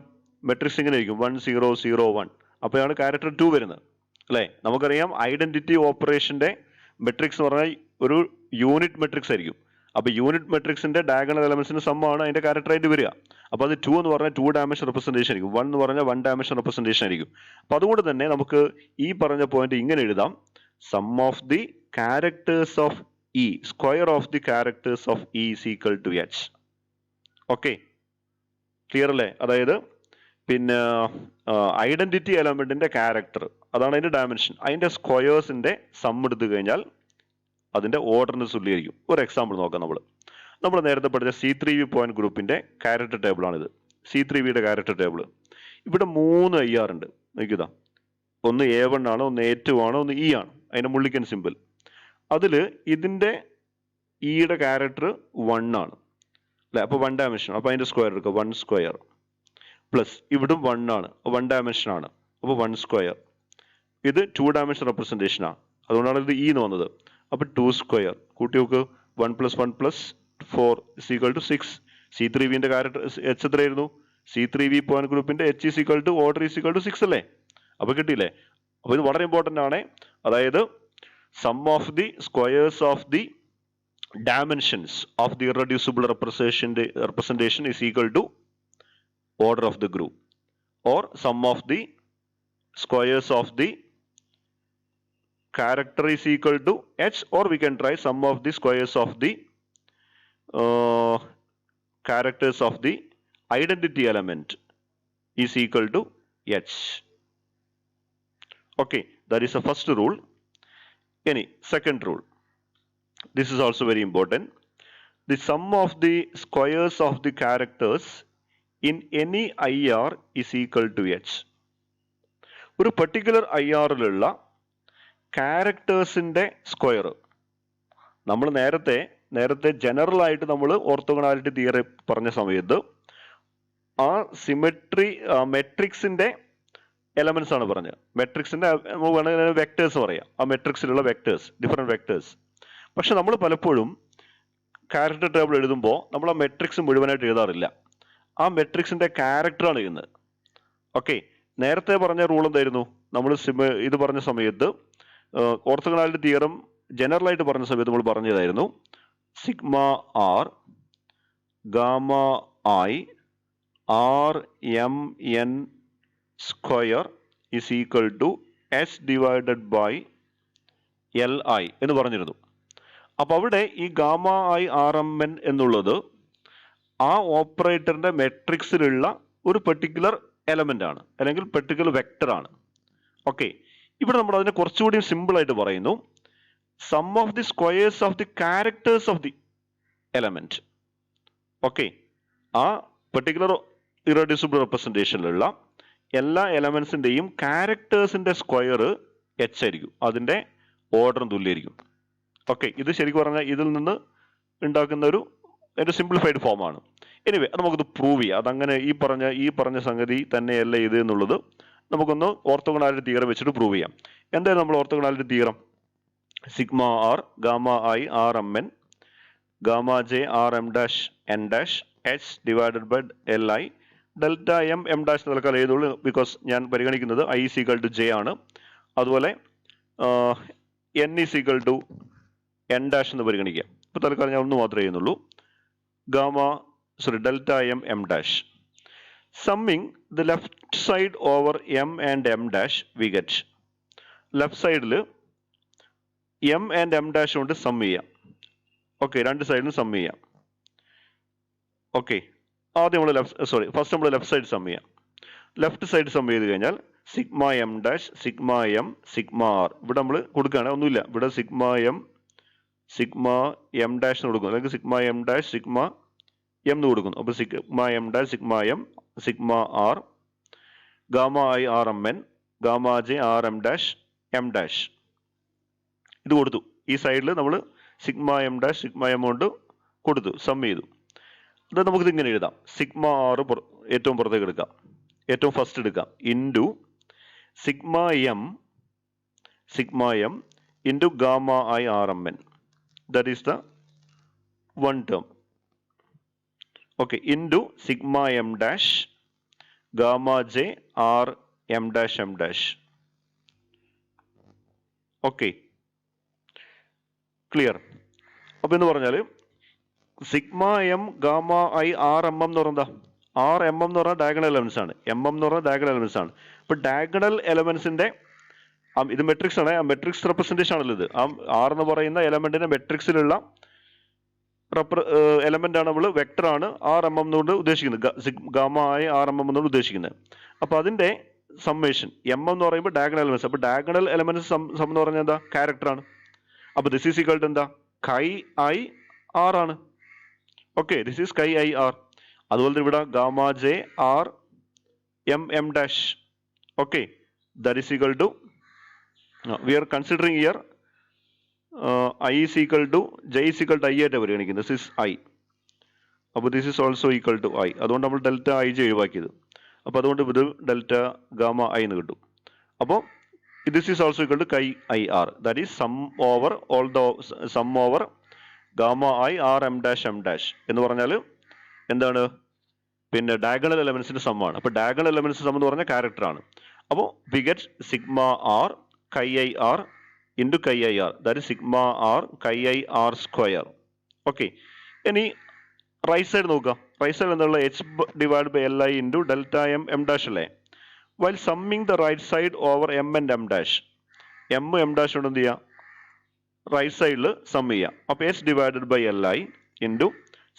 മെട്രിക്സ് ഇങ്ങനെ ആയിരിക്കും 1 0 0 1. അപ്പോഴാണ് ക്യാരക്ടർ 2 വരുന്നത് അല്ലെ. നമുക്കറിയാം ഐഡന്റിറ്റി ഓപ്പറേഷന്റെ മെട്രിക്സ് എന്ന് പറഞ്ഞാൽ ഒരു യൂണിറ്റ് മെട്രിക്സ് ആയിരിക്കും. അപ്പൊ യൂണിറ്റ് മെട്രിക്സിന്റെ ഡയഗണൽ എലമെന്റ്സിന്റെ സമ്മാണ് അതിന്റെ ക്യാരക്ടർ ആയിട്ട് വരിക. അപ്പൊ അത് 2 എന്ന് പറഞ്ഞാൽ 2 ഡയമെൻഷൻ റെപ്രസെന്റേഷൻ ആയിരിക്കും, 1 എന്ന് പറഞ്ഞാൽ 1 ഡയമെൻഷൻ റെപ്രസെന്റേഷൻ ആയിരിക്കും. അപ്പൊ അതുകൊണ്ട് തന്നെ നമുക്ക് ഈ പറഞ്ഞ പോയിന്റ് ഇങ്ങനെ എഴുതാം, sum of the characters of E, square of the characters of E is equal to H. Okay, clear അല്ലേ? അതായത് പിന്നെ ഐഡന്റിറ്റി എലമെന്റിന്റെ ക്യാരക്ടർ അതാണ് അതിന്റെ ഡയമെൻഷൻ, അതിന്റെ സ്ക്വയേഴ്സിന്റെ സം എടുത്തു കഴിഞ്ഞാൽ അതിന്റെ ഓർഡറിന് തുല്യമായിരിക്കും. ഒരു എക്സാമ്പിൾ നോക്കാം. നമ്മൾ നേരത്തെ പഠിച്ച C3V പോയിന്റ് ഗ്രൂപ്പിന്റെ ക്യാരക്ടർ ടേബിൾ ആണിത്. C3Vയുടെ ക്യാരക്ടർ ടേബിൾ. ഇവിടെ 3 IR ഉണ്ട്. നോക്കിയതാ, ഒന്ന് A1 ആണ്, ഒന്ന് A2 ആണ്, ഒന്ന് E ആണ്. അതിന്റെ മുള്ളിക്കൻ സിമ്പിൾ. അതില് ഇതിന്റെ ഇയുടെ ക്യാരക്ടർ 1 ആണ് അല്ലെ. അപ്പൊ 1 ഡയമെൻഷൻ. അപ്പൊ അതിന്റെ സ്ക്വയർ എടുക്കുക, 1 സ്ക്വയർ പ്ലസ് ഇവിടും 1 ആണ്, 1 ഡയമെൻഷൻ ആണ്. അപ്പൊ 1 സ്ക്വയർ. ഇത് 2 ഡയമെൻഷൻ റെപ്രസെന്റേഷൻ ആണ്, അതുകൊണ്ടാണ് ഇത് E എന്ന് വന്നത്. അപ്പൊ 2 സ്ക്വയർ കൂട്ടി നോക്ക്, 1 + 1 + 4 = 6. C3Vന്റെ ക്യാരക്ടർ H എത്രയായിരുന്നു? C3V പോയിന്റ് ഗ്രൂപ്പിന്റെ H ഓർഡർ = 6 അല്ലേ. അപ്പൊ കിട്ടിയില്ലേ? അപ്പൊ ഇത് വളരെ ഇമ്പോർട്ടന്റ് ആണ്. അതായത് sum of the squares of the dimensions of the irreducible representation is equal to order of the group, or sum of the squares of the character is equal to H, or we can try sum of the squares of the characters of the identity element is equal to H. Okay, that is the first rule. Any second rule, this is also very important. The sum of the squares of the characters in any IR is equal to H. ഒരു particular IRലുള്ള ക്യാരക്ടേഴ്സിന്റെ square നമ്മൾ നേരത്തെ general ആയിട്ട് നമ്മൾ orthogonality theory പറഞ്ഞ സമയത്ത് ആ symmetry മെട്രിക്സിന്റെ elements ആണ് പറഞ്ഞത്. മെട്രിക്സിന്റെ വെക്ടേഴ്സ് പറയാം, ആ മെട്രിക്സിലുള്ള വെക്ടേഴ്സ്, ഡിഫറെന്റ് വെക്ടേഴ്സ്. പക്ഷെ നമ്മൾ പലപ്പോഴും ക്യാരക്ടർ ടേബിൾ എഴുതുമ്പോൾ നമ്മൾ ആ മെട്രിക്സ് മുഴുവനായിട്ട് എഴുതാറില്ല, ആ മെട്രിക്സിന്റെ ക്യാരക്ടറാണ് എഴുതുന്നത്. ഓക്കെ, നേരത്തെ പറഞ്ഞ റൂൾ എന്തായിരുന്നു? നമ്മൾ ഇത് പറഞ്ഞ സമയത്ത് ഓർത്തോഗണാലിറ്റി തിയറം ജനറൽ ആയിട്ട് പറഞ്ഞ സമയത്ത് നമ്മൾ പറഞ്ഞതായിരുന്നു, sigma R gamma I R M N square is equal to H divided by L I എന്ന് പറഞ്ഞിരുന്നു. അപ്പൊ അവിടെ ഈ gamma I R M N എന്നുള്ളത് ആ ഓപ്പറേറ്ററിന്റെ മെട്രിക്സിലുള്ള ഒരു പെർട്ടിക്കുലർ എലമെന്റ് ആണ്, അല്ലെങ്കിൽ പെർട്ടിക്കുലർ വെക്ടർ ആണ്. ഓക്കെ, ഇവിടെ നമ്മൾ അതിനെ കുറച്ചുകൂടി സിമ്പിൾ ആയിട്ട് പറയുന്നു, sum of the squares of the characters of the element. Okay, ആ പെർട്ടിക്കുലർ ഇറഡ്യൂസിബിൾ റെപ്രസെന്റേഷനിലുള്ള എല്ലാ എലമെന്റ്സിന്റെയും ക്യാരക്ടേഴ്സിന്റെ സ്ക്വയർ എച്ച് ആയിരിക്കും, അതിന്റെ ഓർഡറും തുല്യമായിരിക്കും. ഓക്കെ, ഇത് ശരിക്കും പറഞ്ഞാൽ ഇതിൽ നിന്ന് ഉണ്ടാക്കുന്ന ഒരു സിംപ്ലിഫൈഡ് ഫോം ആണ്. എനിവേ, നമുക്കത് പ്രൂവ് ചെയ്യാം. അതങ്ങനെ ഈ പറഞ്ഞ സംഗതി തന്നെയല്ല ഇത് എന്നുള്ളത് നമുക്കൊന്ന് ഓർത്തോഗണാലിറ്റി തിയറം വെച്ചിട്ട് പ്രൂവ് ചെയ്യാം. എന്തായാലും നമ്മൾ orthogonality theorem? Sigma R gamma I R M N gamma J R M dash N dash H divided by L I delta M M dash തൽക്കാലം എഴുതുള്ളൂ, ബിക്കോസ് ഞാൻ പരിഗണിക്കുന്നത് I is equal to J ആണ്. അതുപോലെ N is equal to N dash എന്ന് പരിഗണിക്കുക. ഇപ്പോൾ തൽക്കാലം ഞാൻ ഒന്ന് മാത്രമേ ചെയ്യുന്നുള്ളൂ. Delta M M dash. Summing the left side over m and m dash we get. Left സൈഡിൽ എം ആൻഡ് എം ഡാഷ് കൊണ്ട് സം ചെയ്യാം. ഓക്കെ, രണ്ട് സൈഡിലും സം ചെയ്യാം. ഓക്കെ, ആദ്യം നമ്മൾ ഫസ്റ്റ് നമ്മൾ ലെഫ്റ്റ് സൈഡ് സം ചെയ്യാം. ലെഫ്റ്റ് സൈഡ് സം ചെയ്ത് കഴിഞ്ഞാൽ sigma M dash sigma M sigma R. ഇവിടെ നമ്മൾ കൊടുക്കുകയാണെങ്കിൽ ഒന്നുമില്ല, ഇവിടെ സിഗ്മ എം ഡാഷ് എന്ന് കൊടുക്കും, അല്ലെങ്കിൽ sigma M dash sigma M എന്ന് കൊടുക്കുന്നു. അപ്പോൾ sigma M dash sigma M sigma R gamma I R M N gamma J R M dash M dash ഇത് കൊടുത്തു. ഈ സൈഡിൽ നമ്മൾ sigma M dash sigma M കൊണ്ട് കൊടുത്തു, സം ചെയ്തു. അത് നമുക്കിത് ഇങ്ങനെ എഴുതാം. സിഗ്മ ആർ ഏറ്റവും പുറത്തേക്ക് എടുക്കാം, ഏറ്റവും ഫസ്റ്റ് എടുക്കാം, into sigma M into gamma I R M N. That is the one term. Okay, into sigma M dash gamma J R M dash M dash. Okay, clear. അപ്പൊ എന്ന് പറഞ്ഞാൽ sigma M gamma I R M M എന്ന് പറഞ്ഞാൽ എന്താ? R M M എന്ന് പറഞ്ഞാൽ diagonal elements ആണ്. M M എന്ന് പറഞ്ഞാൽ ഡയഗണൽ എലമെന്റ്സ് ആണ്. അപ്പൊ ഡയഗണൽ എലമെന്റ്സിന്റെ ഇത് മെട്രിക്സ് ആണ്, ആ മെട്രിക്സ് റെപ്രസെന്റേഷൻ ആണല്ലോ ഇത്. ആ ആർ എന്ന് പറയുന്ന എലമെന്റിന്റെ മെട്രിക്സിലുള്ള എലമെന്റ് ആണ്, നമ്മൾ വെക്ടർ ആണ് ആർ എം എം എന്നുകൊണ്ട് ഉദ്ദേശിക്കുന്നത്, gamma I R M M എന്നുകൊണ്ട് ഉദ്ദേശിക്കുന്നത്. അപ്പൊ അതിന്റെ സമ്മേഷൻ എം എന്ന് പറയുമ്പോൾ ഡയഗണൽ എലമെന്റ്സ്. അപ്പൊ ഡയഗണൽ എലമെന്റ്സ് സം എന്ന് പറഞ്ഞാൽ എന്താ? ക്യാരക്ടർ ആണ്. അപ്പൊ ദിസ് ഈസ് ഈക്വൽ ടു എന്താ? കൈ ഐ ആർ ആണ്. Okay, this is chi I R. അതുപോലെ ഇവിടെ gamma J R M M dash. Okay, that is equal to we are considering here I is equal to J is equal to I ആയിട്ട് പരിഗണിക്കുന്നത്. This is I. അപ്പോൾ this is also equal to I. അതുകൊണ്ട് നമ്മൾ delta I J ഒഴിവാക്കിയത്. അപ്പോൾ അതുകൊണ്ട് ഇത് delta gamma I എന്ന് കിട്ടും. അപ്പോൾ this is also equal to chi I R. That is sum over gamma I R M dash എന്ന് പറഞ്ഞാൽ എന്താണ്? പിന്നെ ഡയഗണൽ എലമെന്റ്സിന്റെ സം ആണ്. അപ്പോൾ ഡയഗണൽ എലമെന്റ്സ് സം എന്ന് പറഞ്ഞാൽ ക്യാരക്ടർ ആണ്. അപ്പോൾ we get sigma R chi I R into chi I R. That is sigma R chi I R square. Okay, ഇനി റൈറ്റ് സൈഡ് നോക്കുക. റൈറ്റ് സൈഡ് എന്നുള്ള H divide by L I into delta M M dash അല്ലേ? While summing the right side over M and M dash. M M dash കൊണ്ട് എന്ത് ചെയ്യാം? Right സൈഡിൽ sum ചെയ്യാം. അപ്പോൾ H divided by L I into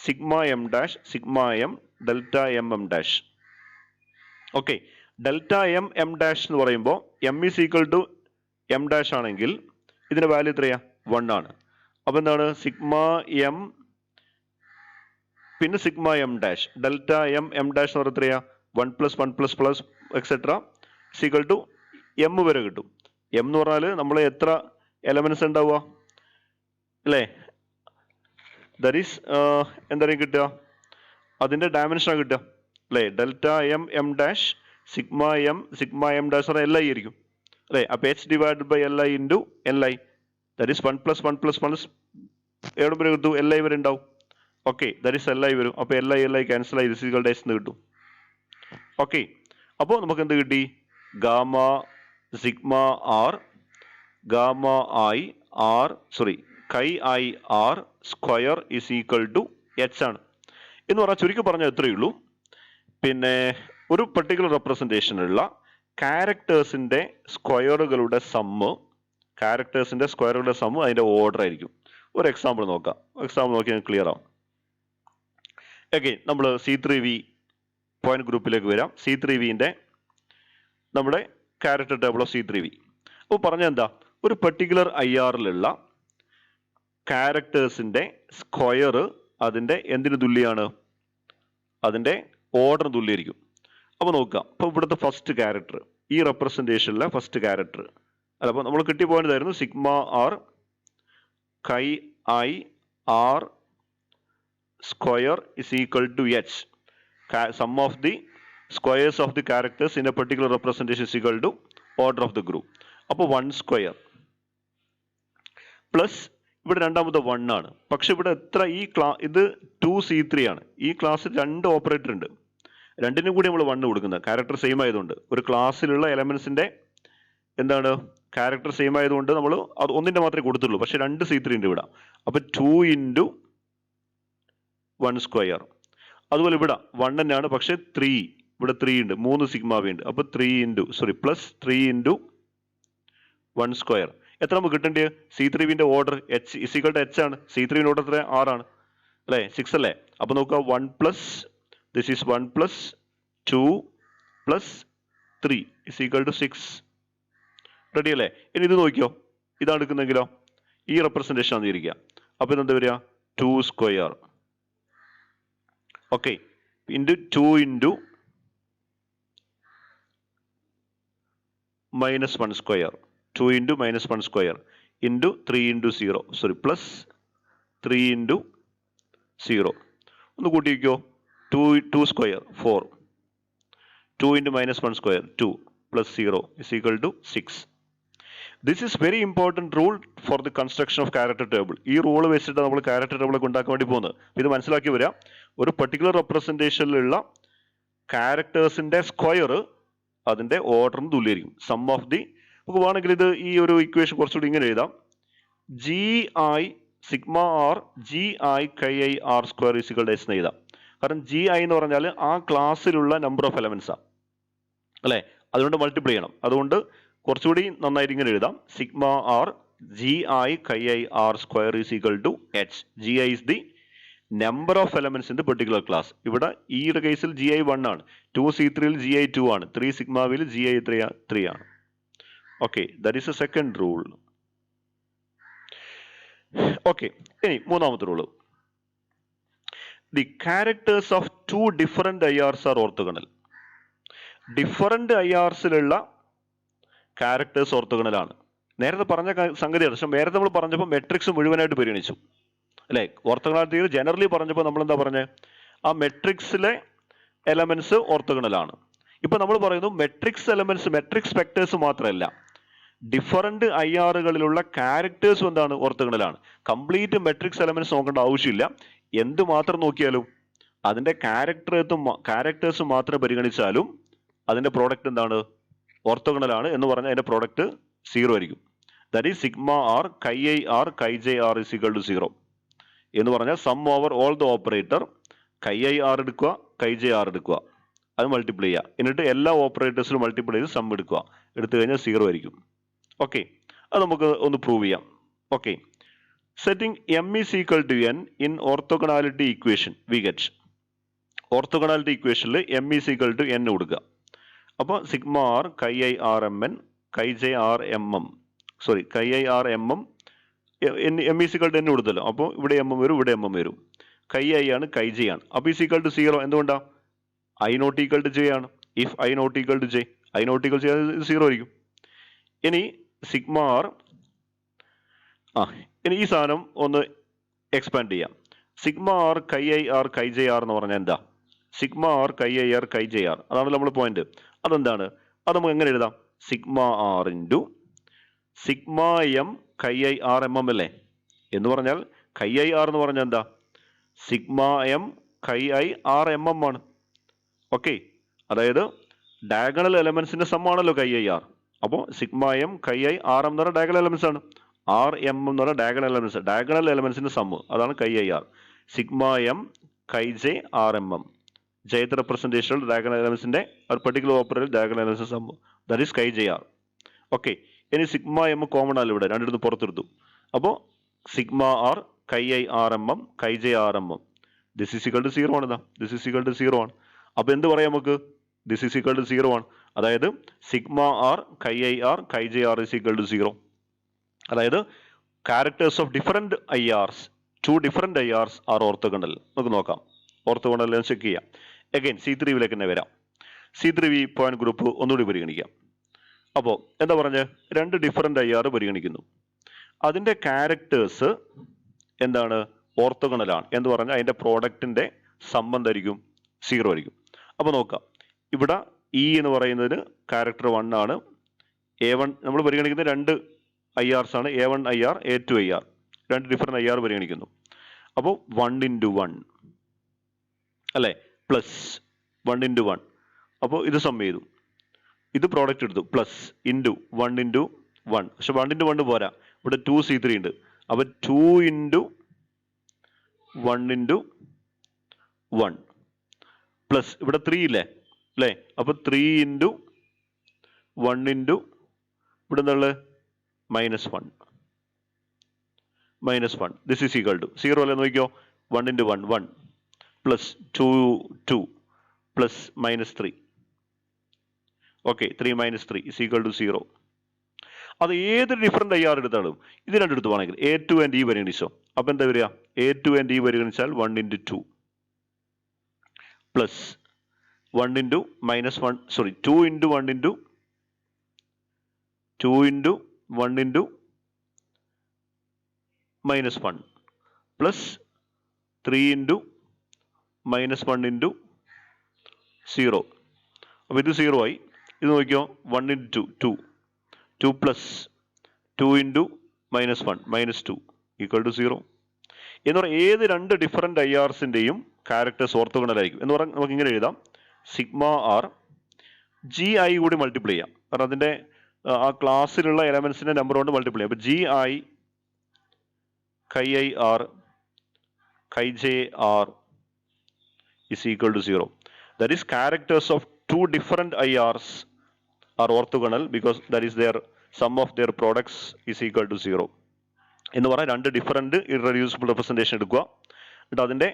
sigma M dash sigma M delta M M dash. Okay, delta M M dash എന്ന് പറയുമ്പോൾ M is equal to M dash ആണെങ്കിൽ ഇതിന്റെ വാല്യൂ എത്രയാ? 1 ആണ്. അപ്പൊ എന്താണ്? സിഗ്മ എം പിന്നെ sigma M dash delta M M dash എന്ന് പറഞ്ഞാൽ എത്രയാ? 1 plus 1 plus plus etcetera equal to M വരെ കിട്ടും. എം എന്ന് പറഞ്ഞാൽ നമ്മൾ എത്ര എലമെന്റ്സ് ഉണ്ടാവുക അല്ലേ? ദാറ്റ് ഈസ് എന്തായാലും കിട്ടുക, അതിന്റെ ഡയമെൻഷനാണ് കിട്ടുക അല്ലേ? Delta M M dash sigma M dash പറഞ്ഞാൽ എൽ ഐ ആയിരിക്കും അല്ലേ? അപ്പൊ H divide by L I into L I. That is 1 plus 1 plus 1 എവിടെ വരെ കിട്ടും? എൽ ഐ വരെ ഉണ്ടാവും. Okay, that is L I വരും. അപ്പോൾ എൽ ഐ ക്യാൻസൽ ആയി ദിസ് ഈക്വൽ ടു എച്ച് എന്ന് കിട്ടും. ഓക്കെ, അപ്പോൾ നമുക്ക് എന്ത് കിട്ടി? Gamma sigma R gamma I R chi I R square is equal to H ആണ് എന്ന് പറഞ്ഞാൽ ചുരുക്കി പറഞ്ഞാൽ എത്രയേ ഉള്ളൂ? പിന്നെ ഒരു പെർട്ടിക്കുലർ റെപ്രസെന്റേഷനുള്ള ക്യാരക്ടേഴ്സിന്റെ സ്ക്വയറുകളുടെ സമ്മ് അതിന്റെ ഓർഡർ ആയിരിക്കും. ഒരു എക്സാമ്പിൾ നോക്കാം. എക്സാമ്പിൾ നോക്കി ക്ലിയർ ആവും. ഓക്കെ, നമ്മൾ C3V പോയിന്റ് ഗ്രൂപ്പിലേക്ക് വരാം. C3Vന്റെ നമ്മുടെ ക്യാരക്ടർ ടേബിൾ ഓഫ് C3V. അപ്പോൾ പറഞ്ഞ എന്താ? ഒരു പെർട്ടിക്കുലർ IRലുള്ള ക്യാരക്ടേഴ്സിന്റെ സ്ക്വയർ അതിന്റെ എന്തിനു തുല്യാണ്? അതിന്റെ ഓർഡർ തുല്യമായിരിക്കും. അപ്പോൾ നോക്കാം. അപ്പോൾ ഇവിടുത്തെ ഫസ്റ്റ് ക്യാരക്ടർ, ഈ റെപ്രസെന്റേഷനിലെ ഫസ്റ്റ് ക്യാരക്ടർ അല്ല, അപ്പോൾ നമ്മൾ കിട്ടിയ പോയിന്റ് ആയിരുന്നു sigma R chi I R square is equal to H. Sum of the squares of the characters in a particular representation is equal to order of the group. അപ്പോൾ 1 square plus ഇവിടെ രണ്ടാമത്തെ 1 ആണ്. പക്ഷെ ഇവിടെ എത്ര ഇത് 2C3 ആണ്. ഈ ക്ലാസ്സിൽ 2 ഓപ്പറേറ്റർ ഉണ്ട്. രണ്ടിനും കൂടി നമ്മൾ 1 കൊടുക്കുന്നത് ക്യാരക്ടർ സെയിം ആയതുകൊണ്ട്. ഒരു ക്ലാസ്സിലുള്ള എലമെന്റ്സിന്റെ എന്താണ് ക്യാരക്ടർ സെയിം ആയതുകൊണ്ട് നമ്മൾ അത് ഒന്നിന്റെ മാത്രമേ കൊടുത്തുള്ളൂ. പക്ഷെ 2 C3 ഉണ്ട് ഇവിടെ. അപ്പൊ 2 ഇൻറ്റു 1 സ്ക്വയർ. അതുപോലെ ഇവിടെ 1 തന്നെയാണ്, പക്ഷെ 3 ഇവിടെ 3 ഉണ്ട്, 3 സിഗ്മ വി ഉണ്ട്. അപ്പൊ പ്ലസ് 3 ഇൻറ്റു 1 സ്ക്വയർ. എത്ര നമുക്ക് കിട്ടേണ്ടത്? C3വിന്റെ order h is equal to h ആണ്. C3വിന്റെ ഓർഡർ എത്ര? 6 ആണ് അല്ലെ, 6 അല്ലേ? അപ്പൊ നോക്കുക 1 plus this is 1 plus 2 plus 3 is equal to 6. Ready അല്ലേ? ഇനി ഇത് നോക്കിയോ, ഇതാണ് എടുക്കുന്നെങ്കിലോ ഈ റെപ്രസെന്റേഷൻ ആണ് ഇരിക്കുക. അപ്പൊ ഇതെന്താ വരിക? 2 square. Okay, into 2 into minus 1 square, 2 into minus 1 square into 3 into 0 sorry plus 3 into 0. ഒന്ന് കൂട്ടി വയ്ക്കോ. 2 square 4, 2 into minus 1 square 2 plus 0 is equal to 6. This is very important rule for the construction of character table. ഈ rule വെച്ചിട്ട് നമ്മൾ character table ഒക്കെ ഉണ്ടാക്കാൻ വേണ്ടി പോകുന്നത്. ഇത് മനസ്സിലാക്കി വരാം. ഒരു പെർട്ടിക്കുലർ റെപ്രസെന്റേഷനിലുള്ള ക്യാരക്ടേഴ്സിന്റെ സ്ക്വയർ അതിന്റെ ഓർഡറിന് തുല്യമായിരിക്കും. സം ഓഫ് ദി നമുക്ക് വേണമെങ്കിൽ ഇത് ഈ ഒരു ഇക്വേഷൻ കുറച്ചുകൂടി ഇങ്ങനെ എഴുതാം. GI sigma R GI KI R square is equal to S എന്ന് എഴുതാം. കാരണം GI എന്ന് പറഞ്ഞാൽ ആ ക്ലാസ്സിലുള്ള നമ്പർ ഓഫ് എലമെന്റ്സാ അല്ലെ, അതുകൊണ്ട് മൾട്ടിപ്ലൈ ചെയ്യണം. അതുകൊണ്ട് കുറച്ചുകൂടി നന്നായിട്ട് ഇങ്ങനെ എഴുതാം. Sigma R GI KI R square is equal to H. GI is the number of elements in the particular class. ഇവിടെ ഈ ഒരു കേസിൽ GI 1 ആണ്, 2C3യിൽ GI 2 ആണ്, 3 സിഗ്മയിൽ GI 3 ആണ്. Okay, that is a second rule. Okay, ഇനി മൂന്നാമത്തെ rule. The characters of 2 different IRs are orthogonal. Different IRസിലുള്ള ക്യാരക്ടേഴ്സ് ഓർത്തോഗണലാണ്. നേരത്തെ പറഞ്ഞ സംഗതിയാണ്. പക്ഷെ നേരത്തെ നമ്മൾ പറഞ്ഞപ്പോൾ മെട്രിക്സ് മുഴുവനായിട്ട് പരിഗണിച്ചു അല്ലെ. ഓർത്തോഗണാലിറ്റിയിൽ ജനറലി പറഞ്ഞപ്പോൾ നമ്മൾ എന്താ പറഞ്ഞത്? ആ മെട്രിക്സിലെ എലമെന്റ്സ് ഓർത്തോഗണലാണ്. ഇപ്പൊ നമ്മൾ പറയുന്നു മെട്രിക്സ് എലമെന്റ്സ്, മെട്രിക്സ് വെക്ടേഴ്സ് മാത്രമല്ല, ഡിഫറെന്റ് IRകളിലുള്ള ക്യാരക്ടേഴ്സും എന്താണ്? ഓർത്തോഗണലാണ്. കംപ്ലീറ്റ് മെട്രിക്സ് എലമെന്റ്സ് നോക്കേണ്ട ആവശ്യമില്ല. എന്ത് മാത്രം നോക്കിയാലും അതിന്റെ ക്യാരക്ടേഴ്സ് മാത്രം പരിഗണിച്ചാലും അതിന്റെ പ്രോഡക്റ്റ് എന്താണ്? ഓർത്തോഗണലാണ് എന്ന് പറഞ്ഞാൽ അതിന്റെ പ്രോഡക്റ്റ് 0 ആയിരിക്കും. That is sigma R KI R KJ R is equal to 0 എന്ന് പറഞ്ഞാൽ sum over all the operator KI R എടുക്കുക, KJ R എടുക്കുക, അത് മൾട്ടിപ്ലൈ ചെയ്യുക. എന്നിട്ട് എല്ലാ ഓപ്പറേറ്റേഴ്സിലും മൾട്ടിപ്ലൈ ചെയ്ത് സം എടുക്കുക. എടുത്തു കഴിഞ്ഞാൽ 0 ആയിരിക്കും. ഓക്കെ, അത് നമുക്ക് ഒന്ന് പ്രൂവ് ചെയ്യാം. Okay, setting M is equal to N in orthogonality equation we get. Orthogonality ഇക്വേഷനിൽ M is equal to N കൊടുക്കുക. അപ്പോൾ sigma R KI R MN KJ R MM sorry KI R MM M is equal to N കൊടുത്തല്ലോ. അപ്പോൾ ഇവിടെ M വരും, ഇവിടെ M വരും. KI ആണ്, KJ ആണ്. അപ്പോൾ is equal to 0 എന്തുകൊണ്ടാ? I not equal to J ആണ്. If I not equal to J, I not equal to J 0 ആയിരിക്കും. ഇനി സിഗ്മ ആർ ഇനി ഈ സാധനം ഒന്ന് എക്സ്പാൻഡ് ചെയ്യാം. Sigma R KI R KJ R എന്ന് പറഞ്ഞാൽ എന്താ? Sigma R KI R KJ R അതാണ് നമ്മൾ പോയിന്റ്. അതെന്താണ്? അത് നമുക്ക് എങ്ങനെ എഴുതാം? Sigma R into sigma M KI R MM അല്ലേ? എന്ന് പറഞ്ഞാൽ KI R എന്ന് പറഞ്ഞാൽ എന്താ? Sigma M KI R MM ആണ്. ഓക്കെ, അതായത് ഡയഗണൽ എലമെന്റ്സിന്റെ സമ്മാണല്ലോ KI R. അപ്പോൾ sigma M KI R M എന്ന് പറഞ്ഞാൽ ഡയഗണൽ എലമെന്റ്സ് ആണ്. RM എന്ന് പറഞ്ഞാൽ ഡയഗണൽ എലമെന്റ്സ്, ഡയഗണൽ എലമെന്റ്സിന്റെ സമ്മ്, അതാണ് KI R. Sigma M KJ R MM jth representation diagonal എലമെന്റ്സിന്റെ ഒരു particular operator diagonal elements sum, that is KJ R. Okay, ഇനി സിഗ്മ M കോമൺ ആണല്ലോ ഇവിടെ, രണ്ടിടത്ത് പുറത്തെടുത്തു. അപ്പോൾ sigma R KI R MM KJ R MM this is equal to 0 ആണ്. This is equal to 0 ആണ്. അപ്പൊ എന്ത് പറയാം നമുക്ക്? ദിസ് ഈസ് ഈക്വൽ ടു 0 ആണ്. അതായത് sigma R KI R KJ R is equal to 0. അതായത് characters of different IRs, 2 different IRs are orthogonal. നമുക്ക് നോക്കാം, ഓർത്തോഗണൽ ചെക്ക് ചെയ്യാം. അഗൈൻ C3വിലേക്ക് തന്നെ വരാം. C3V പോയിന്റ് ഗ്രൂപ്പ് ഒന്നുകൂടി പരിഗണിക്കാം. അപ്പോൾ എന്താ പറഞ്ഞ്? 2 ഡിഫറെന്റ് IR പരിഗണിക്കുന്നു. അതിന്റെ ക്യാരക്ടേഴ്സ് എന്താണ്? ഓർത്തോഗണലാണ് എന്ന് പറഞ്ഞാൽ അതിന്റെ പ്രോഡക്റ്റിന്റെ സംബന്ധമായിരിക്കും 0 ആയിരിക്കും. അപ്പൊ നോക്കാം, ഇവിടെ ഇ എന്ന് പറയുന്നതിന് ക്യാരക്ടർ 1 ആണ്. A1 നമ്മൾ പരിഗണിക്കുന്ന രണ്ട് IRs ആണ്, A1 IR, A2 IR. രണ്ട് ഡിഫറെൻറ്റ് IR പരിഗണിക്കുന്നു. അപ്പോൾ 1 into 1 അല്ലേ, പ്ലസ് 1 into 1. അപ്പോൾ ഇത് സം ചെയ്തു, ഇത് പ്രോഡക്റ്റ് എടുത്തു, പ്ലസ് ഇൻറ്റു 1 into 1. പക്ഷെ 1 into 1 പോരാ, ഇവിടെ 2C3 ഉണ്ട്. അപ്പോൾ 2 into 1 into 1 പ്ലസ് ഇവിടെ 3 ഇല്ലേ അല്ലേ, അപ്പോൾ 3 into 1 into ഇവിടെ എന്നുള്ള -1 -1. ദിസ് ഈസ് ഈക്വൽ ടു 0 അല്ലേ, നോക്കിയോ. 1 into 1 1 plus 2 plus -3. Okay, 3 - 3 is equal to 0. അത് ഏത് ഡിഫറെൻറ്റ് IR എടുത്താലും ഇത് രണ്ടെടുത്ത് വേണമെങ്കിൽ A2 and E പരിഗണിച്ചോ. അപ്പം എന്താ വരിക, A2 and E പരിഗണിച്ചാൽ 1 into 2 plus 1 into -1, sorry 2 into 1 into 2 into 1 into -1 plus 3 into -1 into 0. അപ്പോൾ ഇത് 0 ആയി. ഇത് നോക്കിയോ, 1 into 2 2 plus 2 into -1 -2 equal to 0. എന്ന് പറഞ്ഞാൽ ഏത് രണ്ട് ഡിഫറെൻറ്റ് IRസിൻ്റെയും ക്യാരക്ടേഴ്സ് ഓർത്തോഗണലായിരിക്കും. എന്ന് പറഞ്ഞാൽ നമുക്ക് ഇങ്ങനെ എഴുതാം, സിഗ്മ ആർ GI കൂടി മൾട്ടിപ്ലൈ ചെയ്യാം. കാരണം അതിൻ്റെ ആ ക്ലാസ്സിലുള്ള എലമെൻസിൻ്റെ നമ്പർ കൊണ്ട് മൾട്ടിപ്ലൈ ചെയ്യാം. അപ്പോൾ GI chi kjr is equal to 0. That is, characters of two different IRs are orthogonal because that is their sum of their products is equal to 0. എന്ന് പറഞ്ഞാൽ രണ്ട് ഡിഫറെൻറ്റ് ഇറഡ്യൂസിബിൾ റെപ്രസെൻറ്റേഷൻ എടുക്കുക, എന്നിട്ട് അതിൻ്റെ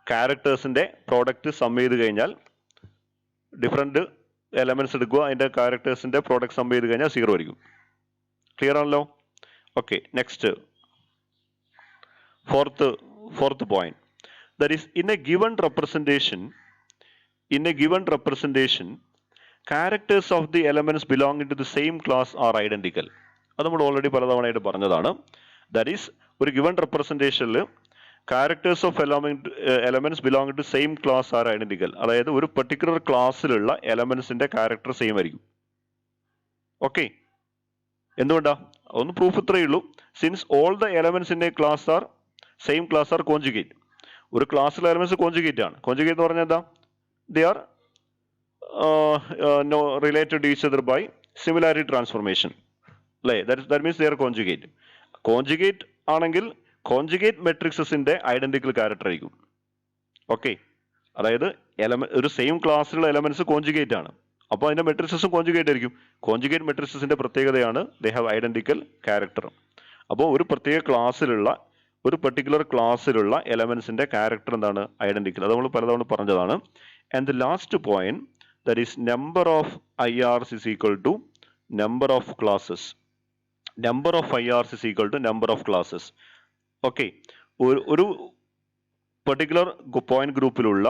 ക്യാരക്ടേഴ്സിൻ്റെ product some ചെയ്ത് കഴിഞ്ഞാൽ different elements എടുക്കുക, അതിൻ്റെ ക്യാരക്ടേഴ്സിൻ്റെ പ്രോഡക്റ്റ് സം ചെയ്ത് കഴിഞ്ഞാൽ 0 ആയിരിക്കും. ക്ലിയർ ആണല്ലോ. Okay, next fourth point. That is, in a given representation, characters of the elements belonging to the same class are identical. അത് നമ്മൾ ഓൾറെഡി പലതവണയായിട്ട് പറഞ്ഞതാണ്. ദാറ്റ് ഈസ്, ഒരു ഗിവൺ റെപ്രസെൻറ്റേഷനിൽ characters of elements belong to same class are identical. അതായത് ഒരു particular ക്ലാസ്സിലുള്ള എലമെന്റ്സിന്റെ ക്യാരക്ടർ സെയിം ആയിരിക്കും. ഓക്കെ, എന്തുകൊണ്ടാ? ഒന്ന് പ്രൂഫ് ഇത്രയേ ഉള്ളൂ. Since all the elements in a class are same class are conjugate. ഒരു ക്ലാസ്സിലെ എലമെന്റ്സ് കോൺജുഗേറ്റ് ആണ്. കോൺജുഗേറ്റ് എന്ന് പറഞ്ഞാൽ എന്താ? They are related to each other by similarity transformation അല്ലേ. That means they are conjugate. Conjugate ആണെങ്കിൽ കോൺജുഗേറ്റ് മെട്രിക്സസിന്റെ ഐഡന്റിക്കൽ ക്യാരക്ടർ ആയിരിക്കും. Okay, അതായത് ഒരു സെയിം ക്ലാസ്സിലുള്ള എലമെന്റ്സ് കോൺജുഗേറ്റ് ആണ്, അപ്പോൾ അതിന്റെ മെട്രിക്സസും കോൺജുഗേറ്റ് ആയിരിക്കും. കോൺജുഗേറ്റ് മെട്രിക്സസിന്റെ പ്രത്യേകതയാണ് ദേ ഹാവ് ഐഡന്റിക്കൽ ക്യാരക്ടർ. അപ്പോൾ ഒരു പ്രത്യേക ക്ലാസ്സിലുള്ള ഒരു പെർട്ടിക്കുലർ ക്ലാസ്സിലുള്ള എലമെന്റ്സിന്റെ ക്യാരക്ടർ എന്താണ്? ഐഡന്റിക്കൽ. അത് നമ്മൾ പലതവണ പറഞ്ഞതാണ്. And the last point, that is number of IRs is equal to number of classes. Number of IRs is equal to number of classes. Okay, ഒരു പെർട്ടിക്കുലർ പോയിന്റ് ഗ്രൂപ്പിലുള്ള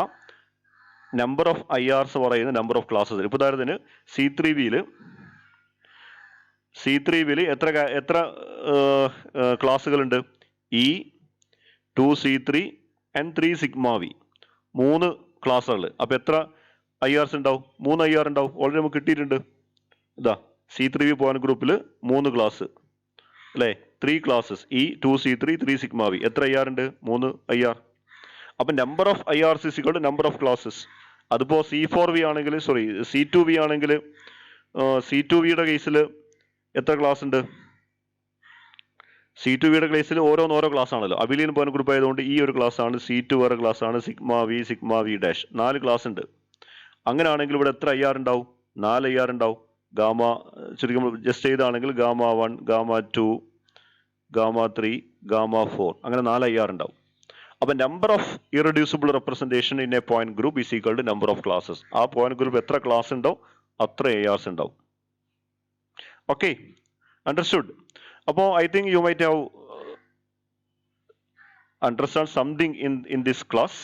നമ്പർ ഓഫ് IRs പറയുന്ന number of classes. ഇപ്പോൾ ഉദാഹരണത്തിന് C3വിൽ എത്ര ക്ലാസ്സുകളുണ്ട്? E, 2C3 and 3 sigma v. 3 ക്ലാസ്സുകൾ. അപ്പോൾ എത്ര IRs ഉണ്ടാവും? 3 IR ഉണ്ടാവും. ഓൾറെഡി നമുക്ക് കിട്ടിയിട്ടുണ്ട്. ഇതാ C3V പോയിന്റ് ഗ്രൂപ്പിൽ 3 ക്ലാസ് അല്ലേ, 3 classes E, 2C3, 3 sigma v. എത്ര IR ഉണ്ട്? 3 IR. അപ്പം number of IRs is equal to number of classes. അതിപ്പോൾ C4V ആണെങ്കിൽ, സോറി C2V ആണെങ്കിൽ C2Vയുടെ കേസിൽ എത്ര ക്ലാസ് ഉണ്ട്? C2Vയുടെ കേസിൽ ഓരോ ക്ലാസ് ആണല്ലോ. അബിലിയൻ പോയിന്റ് ഗ്രൂപ്പ് ആയതുകൊണ്ട് ഈ ഒരു ക്ലാസ് ആണ്, C2 വേറെ ക്ലാസ് ആണ്, സിഗ്മ വി ഡാഷ് 4 ക്ലാസ് ഉണ്ട്. അങ്ങനെയാണെങ്കിൽ ഇവിടെ എത്ര IR ഉണ്ടാവും? 4 IR ഉണ്ടാവും. ഗാമ ശരിക്കും ജസ്റ്റ് ചെയ്താണെങ്കിൽ ഗാമ 1, ഗാമ 2, ഗാമ 3, ഗാമ 4, അങ്ങനെ 4 IR ഉണ്ടാവും. അപ്പം number of irreducible representation in a point group is equal to number of classes. ആ പോയിന്റ് ഗ്രൂപ്പ് എത്ര ക്ലാസ് ഉണ്ടോ അത്ര IRs ഉണ്ടാവും. Okay, understood. അപ്പോൾ I think you might have understand something in this class.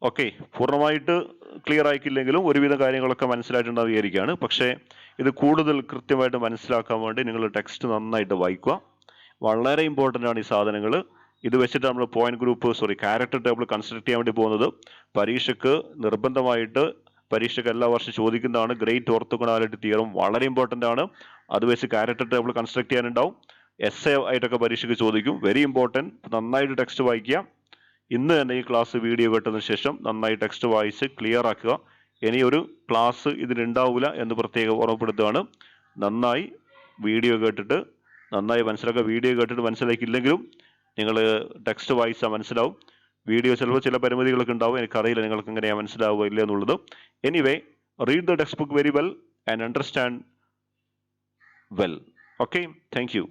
Okay, പൂർണ്ണമായിട്ട് clear ആയിക്കില്ലെങ്കിലും ഒരുവിധ കാര്യങ്ങളൊക്കെ മനസ്സിലായിട്ടുണ്ടാവുക വിചാരിക്കുകയാണ്. പക്ഷേ ഇത് കൂടുതൽ കൃത്യമായിട്ട് മനസ്സിലാക്കാൻ വേണ്ടി നിങ്ങൾ ടെക്സ്റ്റ് നന്നായിട്ട് വായിക്കുക. വളരെ ഇമ്പോർട്ടൻ്റ് ആണ് ഈ സാധനങ്ങൾ. ഇത് വെച്ചിട്ട് നമ്മൾ point group character table construct ചെയ്യാൻ വേണ്ടി പോകുന്നത്. പരീക്ഷയ്ക്ക് നിർബന്ധമായിട്ട് പരീക്ഷയ്ക്ക് എല്ലാ വർഷവും ചോദിക്കുന്നതാണ്. ഗ്രേറ്റ് ഓർത്തോഗണാലിറ്റി തിയറം വളരെ ഇമ്പോർട്ടൻ്റ് ആണ്. അത് വെച്ച് ക്യാരക്ടർ ടേബിൾ കൺസ്ട്രക്ട് ചെയ്യാനുണ്ടാവും. എസ് എ ആയിട്ടൊക്കെ പരീക്ഷയ്ക്ക് ചോദിക്കും. Very important. നന്നായിട്ട് ടെക്സ്റ്റ് വായിക്കുക. ഇന്ന് തന്നെ ഈ ക്ലാസ് വീഡിയോ കേട്ടതിന് ശേഷം നന്നായി ടെക്സ്റ്റ് വായിച്ച് ക്ലിയർ ആക്കുക. ഇനി ഒരു ക്ലാസ് ഇതിനുണ്ടാവില്ല എന്ന് പ്രത്യേകം ഓർമ്മപ്പെടുത്തുകയാണ്. നന്നായി വീഡിയോ കേട്ടിട്ട് നന്നായി മനസ്സിലാക്കുക. വീഡിയോ കേട്ടിട്ട് മനസ്സിലാക്കിയില്ലെങ്കിലും നിങ്ങൾ ടെക്സ്റ്റ് വായിച്ചാൽ മനസ്സിലാവും. വീഡിയോ ചിലപ്പോൾ ചില പരിമിതികളൊക്കെ ഉണ്ടാവും. എനിക്കറിയില്ല നിങ്ങൾക്ക് എങ്ങനെയാണ് മനസ്സിലാവുക ഇല്ല എന്നുള്ളത്. Anyway, read the textbook very well and understand well. Okay, thank you.